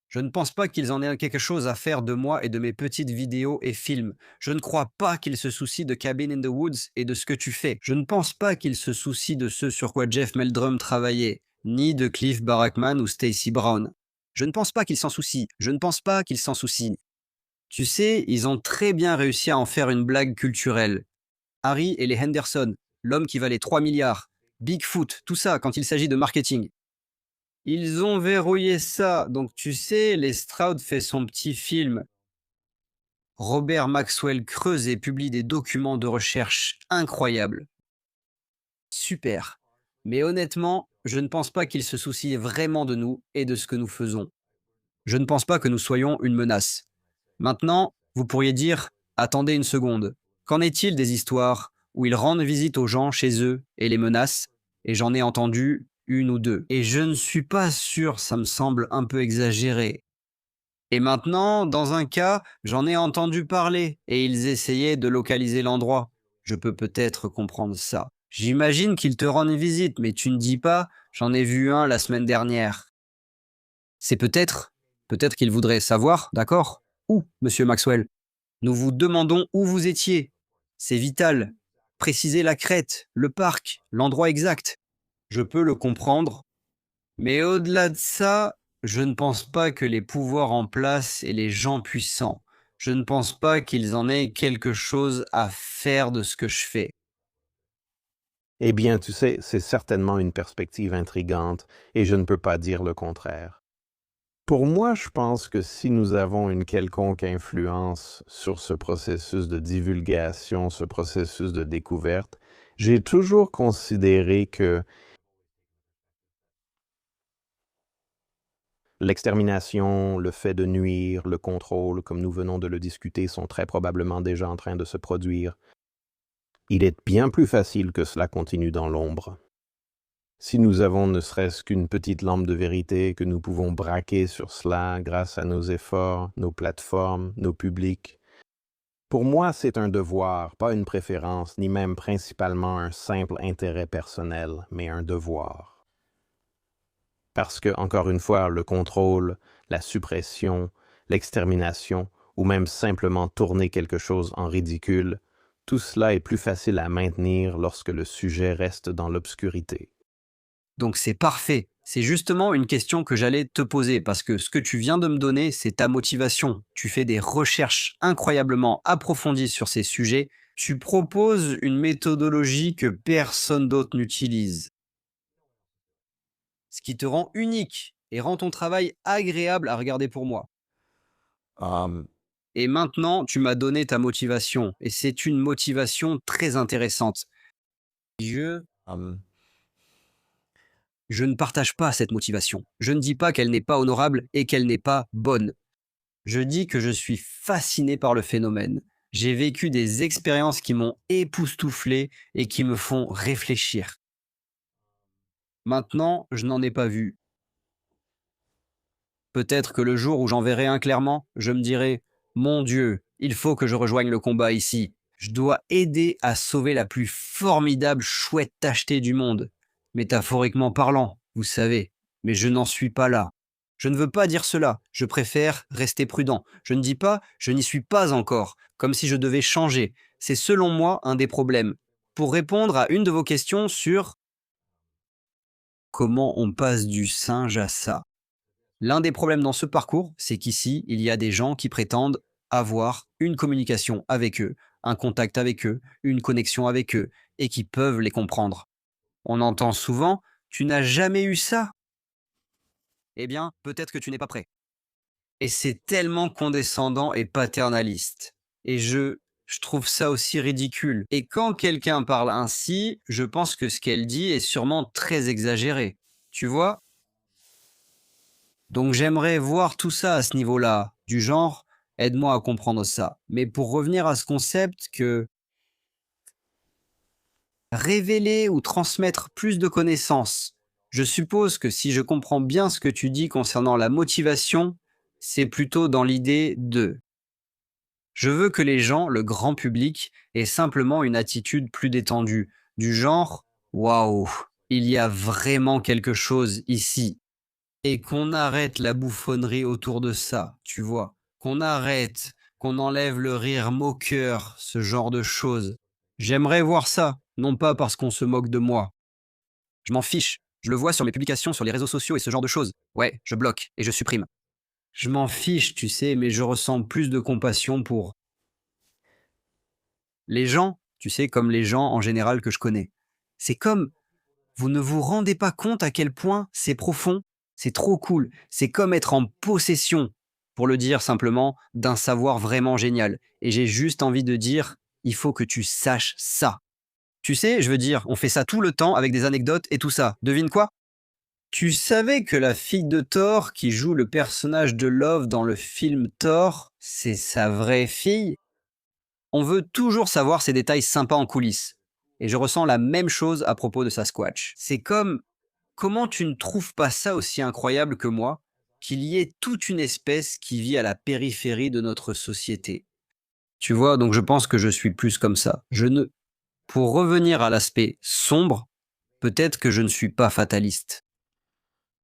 Je ne pense pas qu'ils en aient quelque chose à faire de moi et de mes petites vidéos et films. Je ne crois pas qu'ils se soucient de Cabin in the Woods et de ce que tu fais. Je ne pense pas qu'ils se soucient de ce sur quoi Jeff Meldrum travaillait, ni de Cliff Barackman ou Stacy Brown. Je ne pense pas qu'ils s'en soucient. Je ne pense pas qu'ils s'en soucient. Tu sais, ils ont très bien réussi à en faire une blague culturelle. Harry et les Henderson, l'homme qui valait 3 milliards, Bigfoot, tout ça quand il s'agit de marketing. Ils ont verrouillé ça. Donc, tu sais, les Stroud fait son petit film. Robert Maxwell creuse et publie des documents de recherche incroyables. Super. Mais honnêtement, je ne pense pas qu'il se soucie vraiment de nous et de ce que nous faisons. Je ne pense pas que nous soyons une menace. Maintenant, vous pourriez dire, attendez une seconde. Qu'en est-il des histoires où ils rendent visite aux gens chez eux et les menacent? Et j'en ai entendu une ou deux. Et je ne suis pas sûr, ça me semble un peu exagéré. Et maintenant, dans un cas, j'en ai entendu parler et ils essayaient de localiser l'endroit. Je peux peut-être comprendre ça. J'imagine qu'ils te rendent visite, mais tu ne dis pas, j'en ai vu un la semaine dernière. C'est peut-être qu'ils voudraient savoir, d'accord? Où, monsieur Maxwell? Nous vous demandons où vous étiez. C'est vital. Précisez la crête, le parc, l'endroit exact. Je peux le comprendre, mais au-delà de ça, je ne pense pas que les pouvoirs en place et les gens puissants, je ne pense pas qu'ils en aient quelque chose à faire de ce que je fais. Eh bien, tu sais, c'est certainement une perspective intrigante, et je ne peux pas dire le contraire. Pour moi, je pense que si nous avons une quelconque influence sur ce processus de divulgation, ce processus de découverte, j'ai toujours considéré que l'extermination, le fait de nuire, le contrôle, comme nous venons de le discuter, sont très probablement déjà en train de se produire. Il est bien plus facile que cela continue dans l'ombre. Si nous avons ne serait-ce qu'une petite lampe de vérité que nous pouvons braquer sur cela grâce à nos efforts, nos plateformes, nos publics, pour moi, c'est un devoir, pas une préférence, ni même principalement un simple intérêt personnel, mais un devoir. Parce que, encore une fois, le contrôle, la suppression, l'extermination, ou même simplement tourner quelque chose en ridicule, tout cela est plus facile à maintenir lorsque le sujet reste dans l'obscurité. Donc c'est parfait. C'est justement une question que j'allais te poser parce que ce que tu viens de me donner, c'est ta motivation. Tu fais des recherches incroyablement approfondies sur ces sujets. Tu proposes une méthodologie que personne d'autre n'utilise. Ce qui te rend unique et rend ton travail agréable à regarder pour moi. Um, Et maintenant, tu m'as donné ta motivation et c'est une motivation très intéressante. Je um, Je ne partage pas cette motivation. Je ne dis pas qu'elle n'est pas honorable et qu'elle n'est pas bonne. Je dis que je suis fasciné par le phénomène. J'ai vécu des expériences qui m'ont époustouflé et qui me font réfléchir. Maintenant, je n'en ai pas vu. Peut-être que le jour où j'en verrai un clairement, je me dirai, mon Dieu, il faut que je rejoigne le combat ici. Je dois aider à sauver la plus formidable chouette tachetée du monde. Métaphoriquement parlant, vous savez. Mais je n'en suis pas là. Je ne veux pas dire cela. Je préfère rester prudent. Je ne dis pas, je n'y suis pas encore, comme si je devais changer. C'est selon moi un des problèmes. Pour répondre à une de vos questions sur comment on passe du singe à ça. L'un des problèmes dans ce parcours, c'est qu'ici, il y a des gens qui prétendent avoir une communication avec eux, un contact avec eux, une connexion avec eux, et qui peuvent les comprendre. On entend souvent, tu n'as jamais eu ça. Eh bien, peut-être que tu n'es pas prêt. Et c'est tellement condescendant et paternaliste. Et je trouve ça aussi ridicule. Et quand quelqu'un parle ainsi, je pense que ce qu'elle dit est sûrement très exagéré. Tu vois? Donc j'aimerais voir tout ça à ce niveau-là, du genre, aide-moi à comprendre ça. Mais pour revenir à ce concept que révéler ou transmettre plus de connaissances, je suppose que si je comprends bien ce que tu dis concernant la motivation, c'est plutôt dans l'idée de je veux que les gens, le grand public, aient simplement une attitude plus détendue, du genre waouh, il y a vraiment quelque chose ici. Et qu'on arrête la bouffonnerie autour de ça, tu vois. Qu'on arrête, qu'on enlève le rire moqueur, ce genre de choses. J'aimerais voir ça, non pas parce qu'on se moque de moi. Je m'en fiche. Je le vois sur mes publications sur les réseaux sociaux et ce genre de choses. Ouais, je bloque et je supprime. Je m'en fiche, tu sais, mais je ressens plus de compassion pour les gens, tu sais, comme les gens en général que je connais. C'est comme, vous ne vous rendez pas compte à quel point c'est profond, C'est trop cool. C'est comme être en possession, pour le dire simplement, d'un savoir vraiment génial. Et j'ai juste envie de dire, il faut que tu saches ça. Tu sais, je veux dire, on fait ça tout le temps avec des anecdotes et tout ça. Devine quoi? Tu savais que la fille de Thor, qui joue le personnage de Love dans le film Thor, c'est sa vraie fille? On veut toujours savoir ces détails sympas en coulisses. Et je ressens la même chose à propos de Sasquatch. C'est comme, comment tu ne trouves pas ça aussi incroyable que moi, qu'il y ait toute une espèce qui vit à la périphérie de notre société? Tu vois, donc je pense que je suis plus comme ça. Pour revenir à l'aspect sombre, peut-être que je ne suis pas fataliste.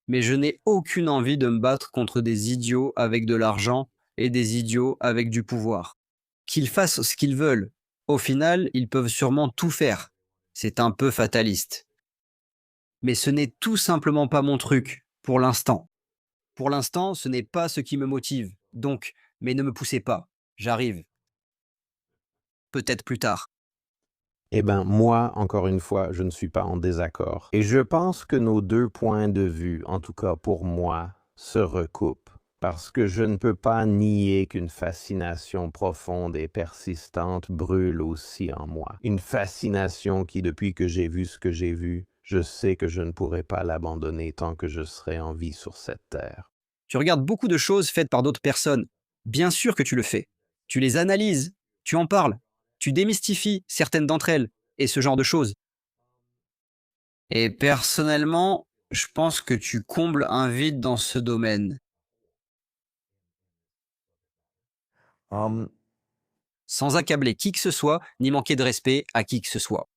Mais je n'ai aucune envie de me battre contre des idiots avec de l'argent et des idiots avec du pouvoir. Qu'ils fassent ce qu'ils veulent. Au final, ils peuvent sûrement tout faire. C'est un peu fataliste. Mais ce n'est tout simplement pas mon truc, pour l'instant. Pour l'instant, ce n'est pas ce qui me motive. Donc, mais ne me poussez pas. J'arrive. Peut-être plus tard. Eh ben, moi, encore une fois, je ne suis pas en désaccord. Et je pense que nos deux points de vue, en tout cas pour moi, se recoupent. Parce que je ne peux pas nier qu'une fascination profonde et persistante brûle aussi en moi. Une fascination qui, depuis que j'ai vu ce que j'ai vu, je sais que je ne pourrai pas l'abandonner tant que je serai en vie sur cette terre. Tu regardes beaucoup de choses faites par d'autres personnes. Bien sûr que tu le fais. Tu les analyses, tu en parles, tu démystifies certaines d'entre elles, et ce genre de choses. Et personnellement, je pense que tu combles un vide dans ce domaine, Um, sans accabler qui que ce soit, ni manquer de respect à qui que ce soit.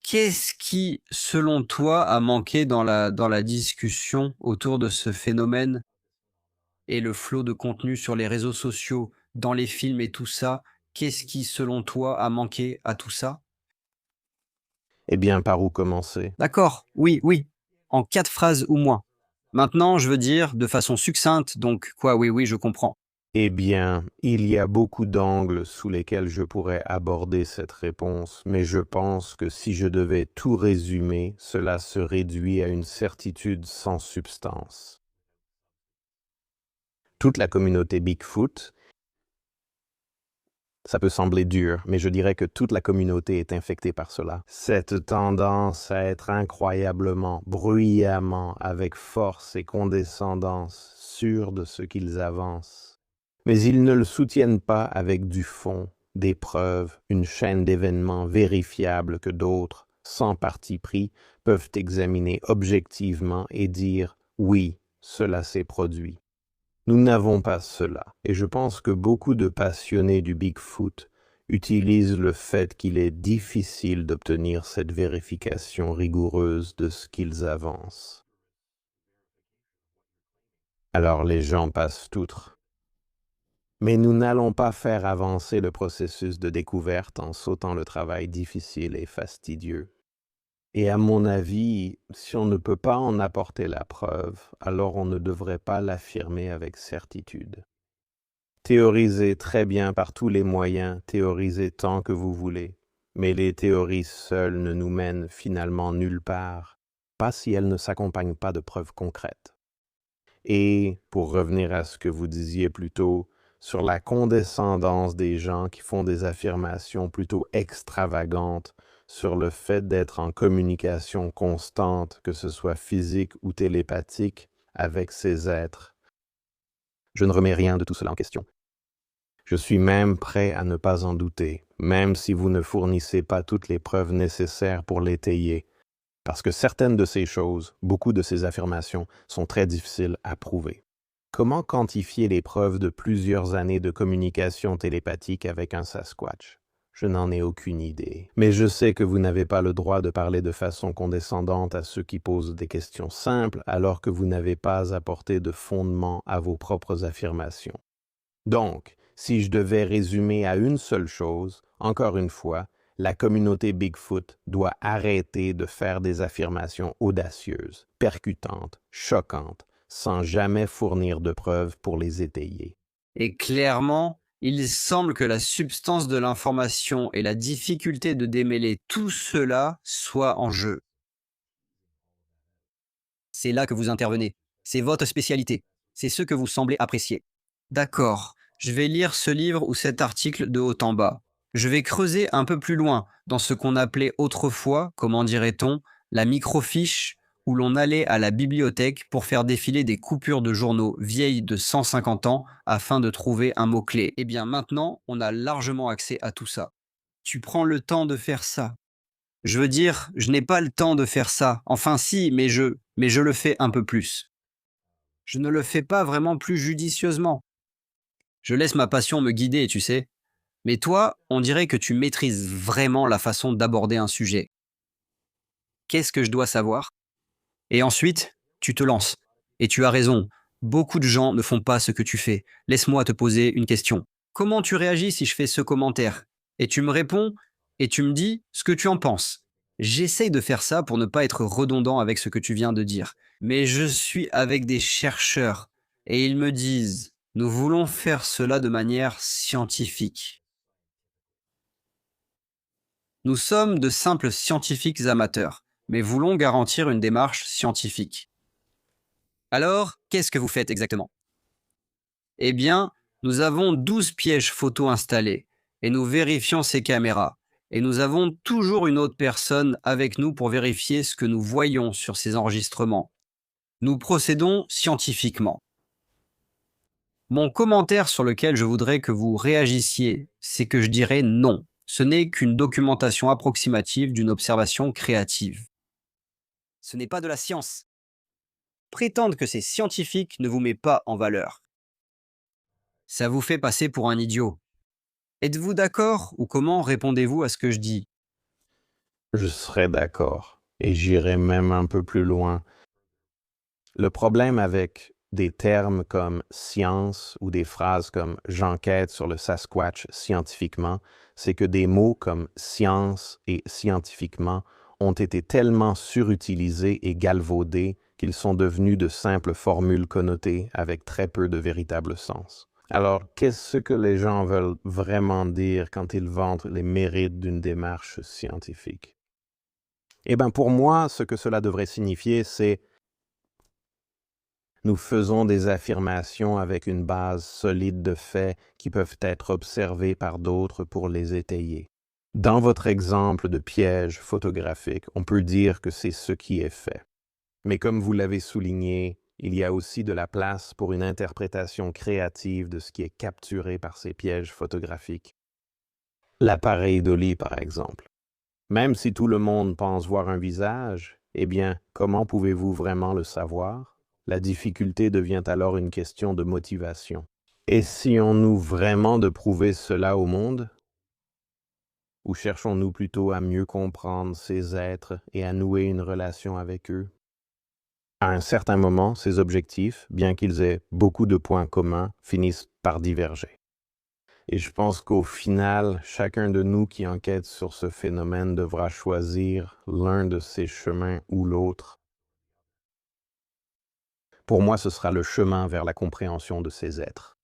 Qu'est-ce qui, selon toi, a manqué dans la discussion autour de ce phénomène et le flot de contenu sur les réseaux sociaux, dans les films et tout ça? Qu'est-ce qui, selon toi, a manqué à tout ça? Eh bien, par où commencer? D'accord, oui, oui, en 4 phrases ou moins. Maintenant, je veux dire de façon succincte, donc quoi, oui, oui, je comprends. Eh bien, il y a beaucoup d'angles sous lesquels je pourrais aborder cette réponse, mais je pense que si je devais tout résumer, cela se réduit à une certitude sans substance. Toute la communauté Bigfoot, ça peut sembler dur, mais je dirais que toute la communauté est infectée par cela. Cette tendance à être incroyablement, bruyamment, avec force et condescendance, sûrs de ce qu'ils avancent. Mais ils ne le soutiennent pas avec du fond, des preuves, une chaîne d'événements vérifiables que d'autres, sans parti pris, peuvent examiner objectivement et dire oui, cela s'est produit. Nous n'avons pas cela, et je pense que beaucoup de passionnés du Bigfoot utilisent le fait qu'il est difficile d'obtenir cette vérification rigoureuse de ce qu'ils avancent. Alors les gens passent outre. Mais nous n'allons pas faire avancer le processus de découverte en sautant le travail difficile et fastidieux. Et à mon avis, si on ne peut pas en apporter la preuve, alors on ne devrait pas l'affirmer avec certitude. Théorisez très bien par tous les moyens, théorisez tant que vous voulez, mais les théories seules ne nous mènent finalement nulle part, pas si elles ne s'accompagnent pas de preuves concrètes. Et, pour revenir à ce que vous disiez plus tôt, sur la condescendance des gens qui font des affirmations plutôt extravagantes sur le fait d'être en communication constante, que ce soit physique ou télépathique, avec ces êtres, je ne remets rien de tout cela en question. Je suis même prêt à ne pas en douter, même si vous ne fournissez pas toutes les preuves nécessaires pour l'étayer, parce que certaines de ces choses, beaucoup de ces affirmations, sont très difficiles à prouver. Comment quantifier les preuves de plusieurs années de communication télépathique avec un Sasquatch? Je n'en ai aucune idée. Mais je sais que vous n'avez pas le droit de parler de façon condescendante à ceux qui posent des questions simples alors que vous n'avez pas apporté de fondement à vos propres affirmations. Donc, si je devais résumer à une seule chose, encore une fois, la communauté Bigfoot doit arrêter de faire des affirmations audacieuses, percutantes, choquantes, sans jamais fournir de preuves pour les étayer. Et clairement, il semble que la substance de l'information et la difficulté de démêler tout cela soient en jeu. C'est là que vous intervenez. C'est votre spécialité. C'est ce que vous semblez apprécier. D'accord, je vais lire ce livre ou cet article de haut en bas. Je vais creuser un peu plus loin dans ce qu'on appelait autrefois, comment dirait-on, la microfiche, où l'on allait à la bibliothèque pour faire défiler des coupures de journaux vieilles de 150 ans afin de trouver un mot-clé. Eh bien maintenant, on a largement accès à tout ça. Tu prends le temps de faire ça. Je veux dire, je n'ai pas le temps de faire ça. Enfin si, mais je le fais un peu plus. Je ne le fais pas vraiment plus judicieusement. Je laisse ma passion me guider, tu sais. Mais toi, on dirait que tu maîtrises vraiment la façon d'aborder un sujet. Qu'est-ce que je dois savoir? Et ensuite, tu te lances. Et tu as raison, beaucoup de gens ne font pas ce que tu fais. Laisse-moi te poser une question. Comment tu réagis si je fais ce commentaire? Et tu me réponds, et tu me dis ce que tu en penses. J'essaye de faire ça pour ne pas être redondant avec ce que tu viens de dire. Mais je suis avec des chercheurs, et ils me disent, nous voulons faire cela de manière scientifique. Nous sommes de simples scientifiques amateurs, mais voulons garantir une démarche scientifique. Alors, qu'est-ce que vous faites exactement? Eh bien, nous avons 12 pièges photo installés, et nous vérifions ces caméras. Et nous avons toujours une autre personne avec nous pour vérifier ce que nous voyons sur ces enregistrements. Nous procédons scientifiquement. Mon commentaire sur lequel je voudrais que vous réagissiez, c'est que je dirais non. Ce n'est qu'une documentation approximative d'une observation créative. Ce n'est pas de la science. Prétendre que c'est scientifique ne vous met pas en valeur. Ça vous fait passer pour un idiot. Êtes-vous d'accord ou comment répondez-vous à ce que je dis? Je serais d'accord, et j'irais même un peu plus loin. Le problème avec des termes comme science ou des phrases comme j'enquête sur le Sasquatch scientifiquement, c'est que des mots comme science et scientifiquement ont été tellement surutilisés et galvaudés qu'ils sont devenus de simples formules connotées avec très peu de véritable sens. Alors, qu'est-ce que les gens veulent vraiment dire quand ils vantent les mérites d'une démarche scientifique? Eh bien, pour moi, ce que cela devrait signifier, c'est nous faisons des affirmations avec une base solide de faits qui peuvent être observés par d'autres pour les étayer. Dans votre exemple de piège photographique, on peut dire que c'est ce qui est fait. Mais comme vous l'avez souligné, il y a aussi de la place pour une interprétation créative de ce qui est capturé par ces pièges photographiques. L'appareil Dolly, par exemple. Même si tout le monde pense voir un visage, eh bien, comment pouvez-vous vraiment le savoir? La difficulté devient alors une question de motivation. Essayons-nous vraiment de prouver cela au monde? Ou cherchons-nous plutôt à mieux comprendre ces êtres et à nouer une relation avec eux? À un certain moment, ces objectifs, bien qu'ils aient beaucoup de points communs, finissent par diverger. Et je pense qu'au final, chacun de nous qui enquête sur ce phénomène devra choisir l'un de ces chemins ou l'autre. Pour moi, ce sera le chemin vers la compréhension de ces êtres.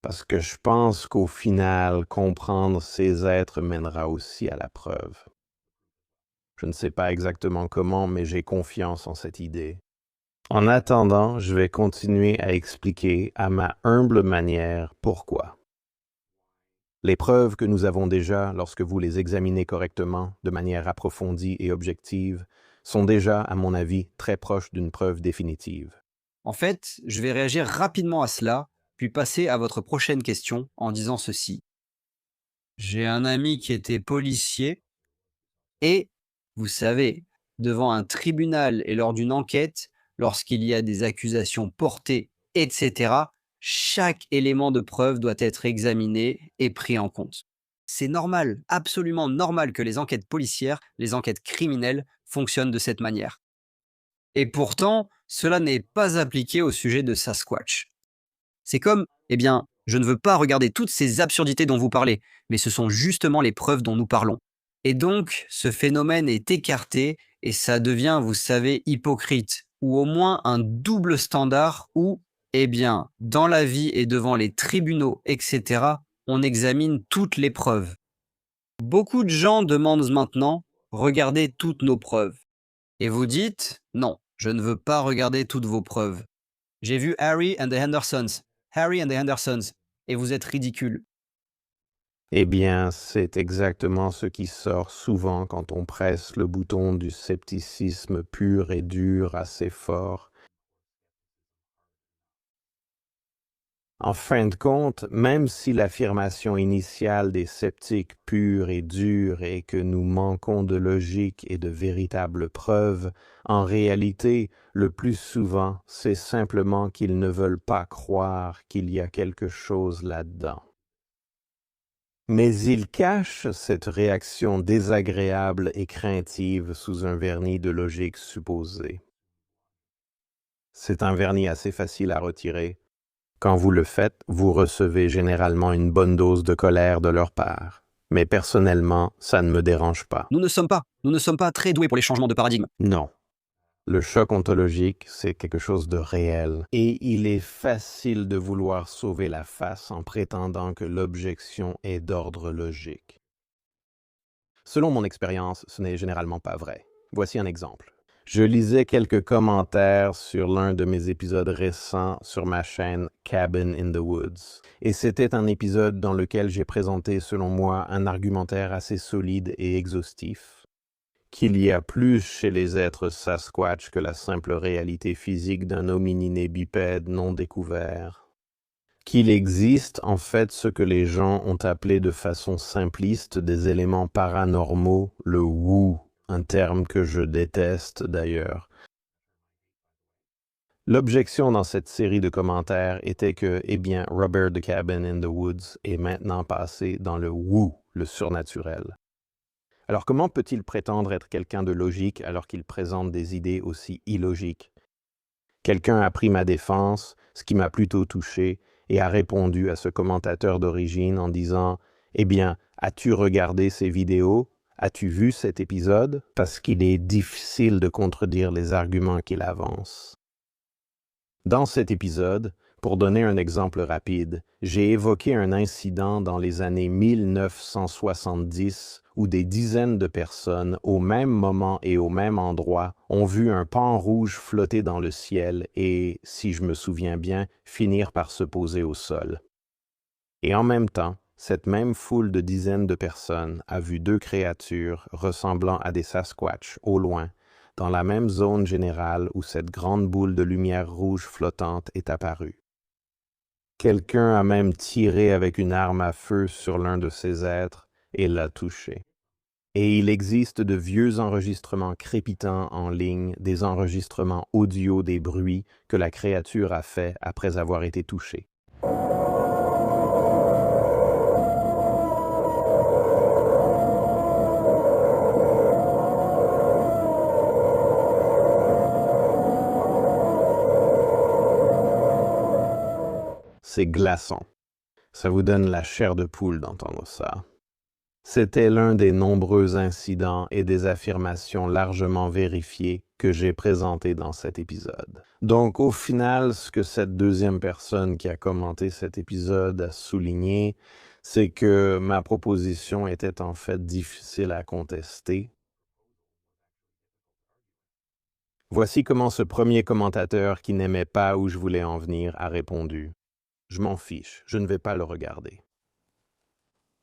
Parce que je pense qu'au final, comprendre ces êtres mènera aussi à la preuve. Je ne sais pas exactement comment, mais j'ai confiance en cette idée. En attendant, je vais continuer à expliquer à ma humble manière pourquoi. Les preuves que nous avons déjà, lorsque vous les examinez correctement, de manière approfondie et objective, sont déjà, à mon avis, très proches d'une preuve définitive. En fait, je vais réagir rapidement à cela, puis passer à votre prochaine question en disant ceci. J'ai un ami qui était policier et, vous savez, devant un tribunal et lors d'une enquête, lorsqu'il y a des accusations portées, etc., chaque élément de preuve doit être examiné et pris en compte. C'est normal, absolument normal que les enquêtes policières, les enquêtes criminelles fonctionnent de cette manière. Et pourtant, cela n'est pas appliqué au sujet de Sasquatch. C'est comme, eh bien, je ne veux pas regarder toutes ces absurdités dont vous parlez, mais ce sont justement les preuves dont nous parlons. Et donc, ce phénomène est écarté et ça devient, vous savez, hypocrite, ou au moins un double standard où, eh bien, dans la vie et devant les tribunaux, etc., on examine toutes les preuves. Beaucoup de gens demandent maintenant, regardez toutes nos preuves. Et vous dites, non, Je ne veux pas regarder toutes vos preuves. J'ai vu Harry and the Hendersons. Harry and the Hendersons. Et vous êtes ridicule. Eh bien, c'est exactement ce qui sort souvent quand on presse le bouton du scepticisme pur et dur assez fort. En fin de compte, même si l'affirmation initiale des sceptiques purs et durs est que nous manquons de logique et de véritables preuves, en réalité, le plus souvent, c'est simplement qu'ils ne veulent pas croire qu'il y a quelque chose là-dedans. Mais ils cachent cette réaction désagréable et craintive sous un vernis de logique supposée. C'est un vernis assez facile à retirer. Quand vous le faites, vous recevez généralement une bonne dose de colère de leur part. Mais personnellement, ça ne me dérange pas. Nous ne sommes pas très doués pour les changements de paradigme. Non. Le choc ontologique, c'est quelque chose de réel. Et il est facile de vouloir sauver la face en prétendant que l'objection est d'ordre logique. Selon mon expérience, ce n'est généralement pas vrai. Voici un exemple. Je lisais quelques commentaires sur l'un de mes épisodes récents sur ma chaîne Cabin in the Woods. Et c'était un épisode dans lequel j'ai présenté, selon moi, un argumentaire assez solide et exhaustif. Qu'il y a plus chez les êtres Sasquatch que la simple réalité physique d'un homininé bipède non découvert. Qu'il existe en fait ce que les gens ont appelé de façon simpliste des éléments paranormaux, le woo, un terme que je déteste d'ailleurs. L'objection dans cette série de commentaires était que, eh bien, Robert the Cabin in the Woods est maintenant passé dans le woo, le surnaturel. Alors comment peut-il prétendre être quelqu'un de logique alors qu'il présente des idées aussi illogiques? Quelqu'un a pris ma défense, ce qui m'a plutôt touché, et a répondu à ce commentateur d'origine en disant « Eh bien, as-tu regardé ces vidéos? As-tu vu cet épisode? » Parce qu'il est difficile de contredire les arguments qu'il avance. Dans cet épisode, pour donner un exemple rapide, j'ai évoqué un incident dans les années 1970 où des dizaines de personnes, au même moment et au même endroit, ont vu un pan rouge flotter dans le ciel et, si je me souviens bien, finir par se poser au sol. Et en même temps, cette même foule de dizaines de personnes a vu deux créatures ressemblant à des Sasquatch au loin, dans la même zone générale où cette grande boule de lumière rouge flottante est apparue. Quelqu'un a même tiré avec une arme à feu sur l'un de ces êtres et l'a touché. Et il existe de vieux enregistrements crépitants en ligne, des enregistrements audio des bruits que la créature a fait après avoir été touchée. C'est glaçant. Ça vous donne la chair de poule d'entendre ça. C'était l'un des nombreux incidents et des affirmations largement vérifiées que j'ai présentées dans cet épisode. Donc au final, ce que cette deuxième personne qui a commenté cet épisode a souligné, c'est que ma proposition était en fait difficile à contester. Voici comment ce premier commentateur qui n'aimait pas où je voulais en venir a répondu. Je m'en fiche, je ne vais pas le regarder.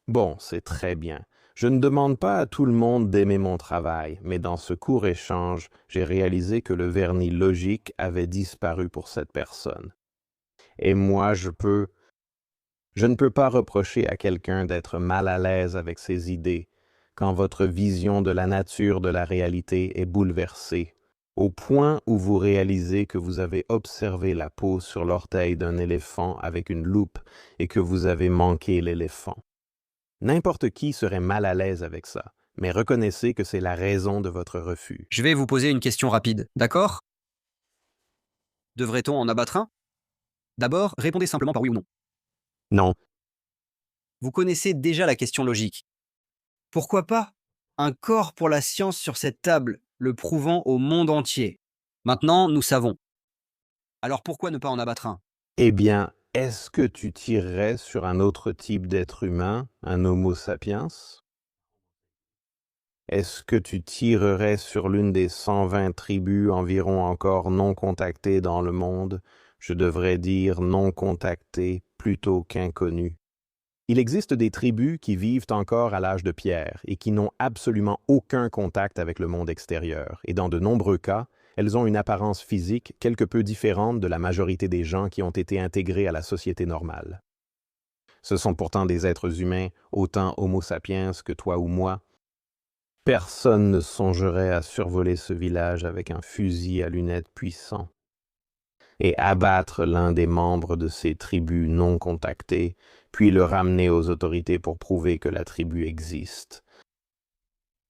Bon, c'est très bien. Je ne demande pas à tout le monde d'aimer mon travail, mais dans ce court échange, j'ai réalisé que le vernis logique avait disparu pour cette personne. Et moi, je ne peux pas reprocher à quelqu'un d'être mal à l'aise avec ses idées quand votre vision de la nature de la réalité est bouleversée, au point où vous réalisez que vous avez observé la peau sur l'orteil d'un éléphant avec une loupe et que vous avez manqué l'éléphant. N'importe qui serait mal à l'aise avec ça, mais reconnaissez que c'est la raison de votre refus. Je vais vous poser une question rapide, d'accord? Devrait-on en abattre un? D'abord, répondez simplement par oui ou non. Non, Vous connaissez déjà la question logique. Pourquoi pas? Un corps pour la science sur cette table, le prouvant au monde entier. Maintenant, nous savons. Alors pourquoi ne pas en abattre un? eh bien, est-ce que tu tirerais sur un autre type d'être humain, un Homo sapiens? Est-ce que tu tirerais sur l'une des 120 tribus environ encore non contactées dans le monde? Je devrais dire non contactées plutôt qu'inconnues. Il existe des tribus qui vivent encore à l'âge de pierre et qui n'ont absolument aucun contact avec le monde extérieur, et dans de nombreux cas, elles ont une apparence physique quelque peu différente de la majorité des gens qui ont été intégrés à la société normale. Ce sont pourtant des êtres humains, autant Homo sapiens que toi ou moi. Personne ne songerait à survoler ce village avec un fusil à lunettes puissant et abattre l'un des membres de ces tribus non contactées, puis le ramener aux autorités pour prouver que la tribu existe.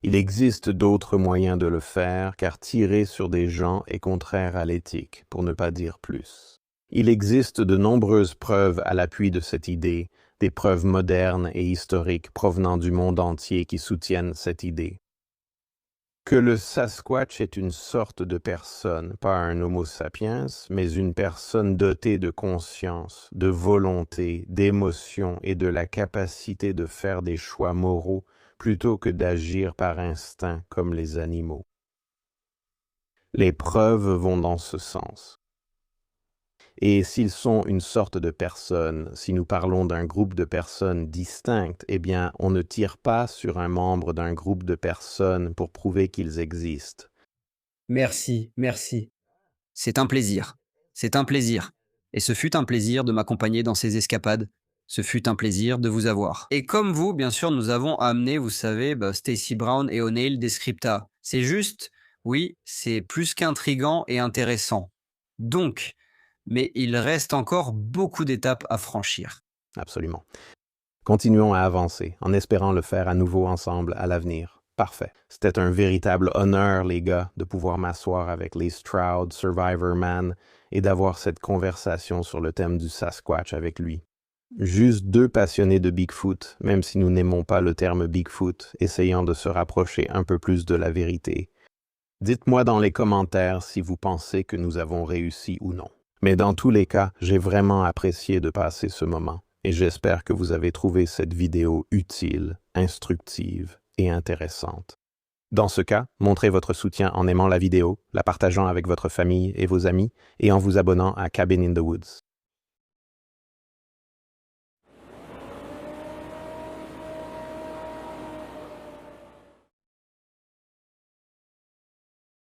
Il existe d'autres moyens de le faire, car tirer sur des gens est contraire à l'éthique, pour ne pas dire plus. Il existe de nombreuses preuves à l'appui de cette idée, des preuves modernes et historiques provenant du monde entier qui soutiennent cette idée. Que le Sasquatch est une sorte de personne, pas un Homo sapiens, mais une personne dotée de conscience, de volonté, d'émotion et de la capacité de faire des choix moraux plutôt que d'agir par instinct comme les animaux. Les preuves vont dans ce sens. Et s'ils sont une sorte de personne, si nous parlons d'un groupe de personnes distinctes, eh bien, on ne tire pas sur un membre d'un groupe de personnes pour prouver qu'ils existent. Merci, merci. C'est un plaisir. C'est un plaisir. Et ce fut un plaisir de m'accompagner dans ces escapades. Ce fut un plaisir de vous avoir. Et comme vous, bien sûr, nous avons amené, vous savez, Stacy Brown et O'Neill des Scripta. C'est juste, oui, c'est plus qu'intriguant et intéressant. Donc, mais il reste encore beaucoup d'étapes à franchir. Absolument. Continuons à avancer, en espérant le faire à nouveau ensemble à l'avenir. Parfait. C'était un véritable honneur, les gars, de pouvoir m'asseoir avec les Stroud, Survivor Man, et d'avoir cette conversation sur le thème du Sasquatch avec lui. Juste deux passionnés de Bigfoot, même si nous n'aimons pas le terme Bigfoot, essayant de se rapprocher un peu plus de la vérité. Dites-moi dans les commentaires si vous pensez que nous avons réussi ou non. Mais dans tous les cas, j'ai vraiment apprécié de passer ce moment, et j'espère que vous avez trouvé cette vidéo utile, instructive et intéressante. Dans ce cas, montrez votre soutien en aimant la vidéo, la partageant avec votre famille et vos amis, et en vous abonnant à Cabin in the Woods.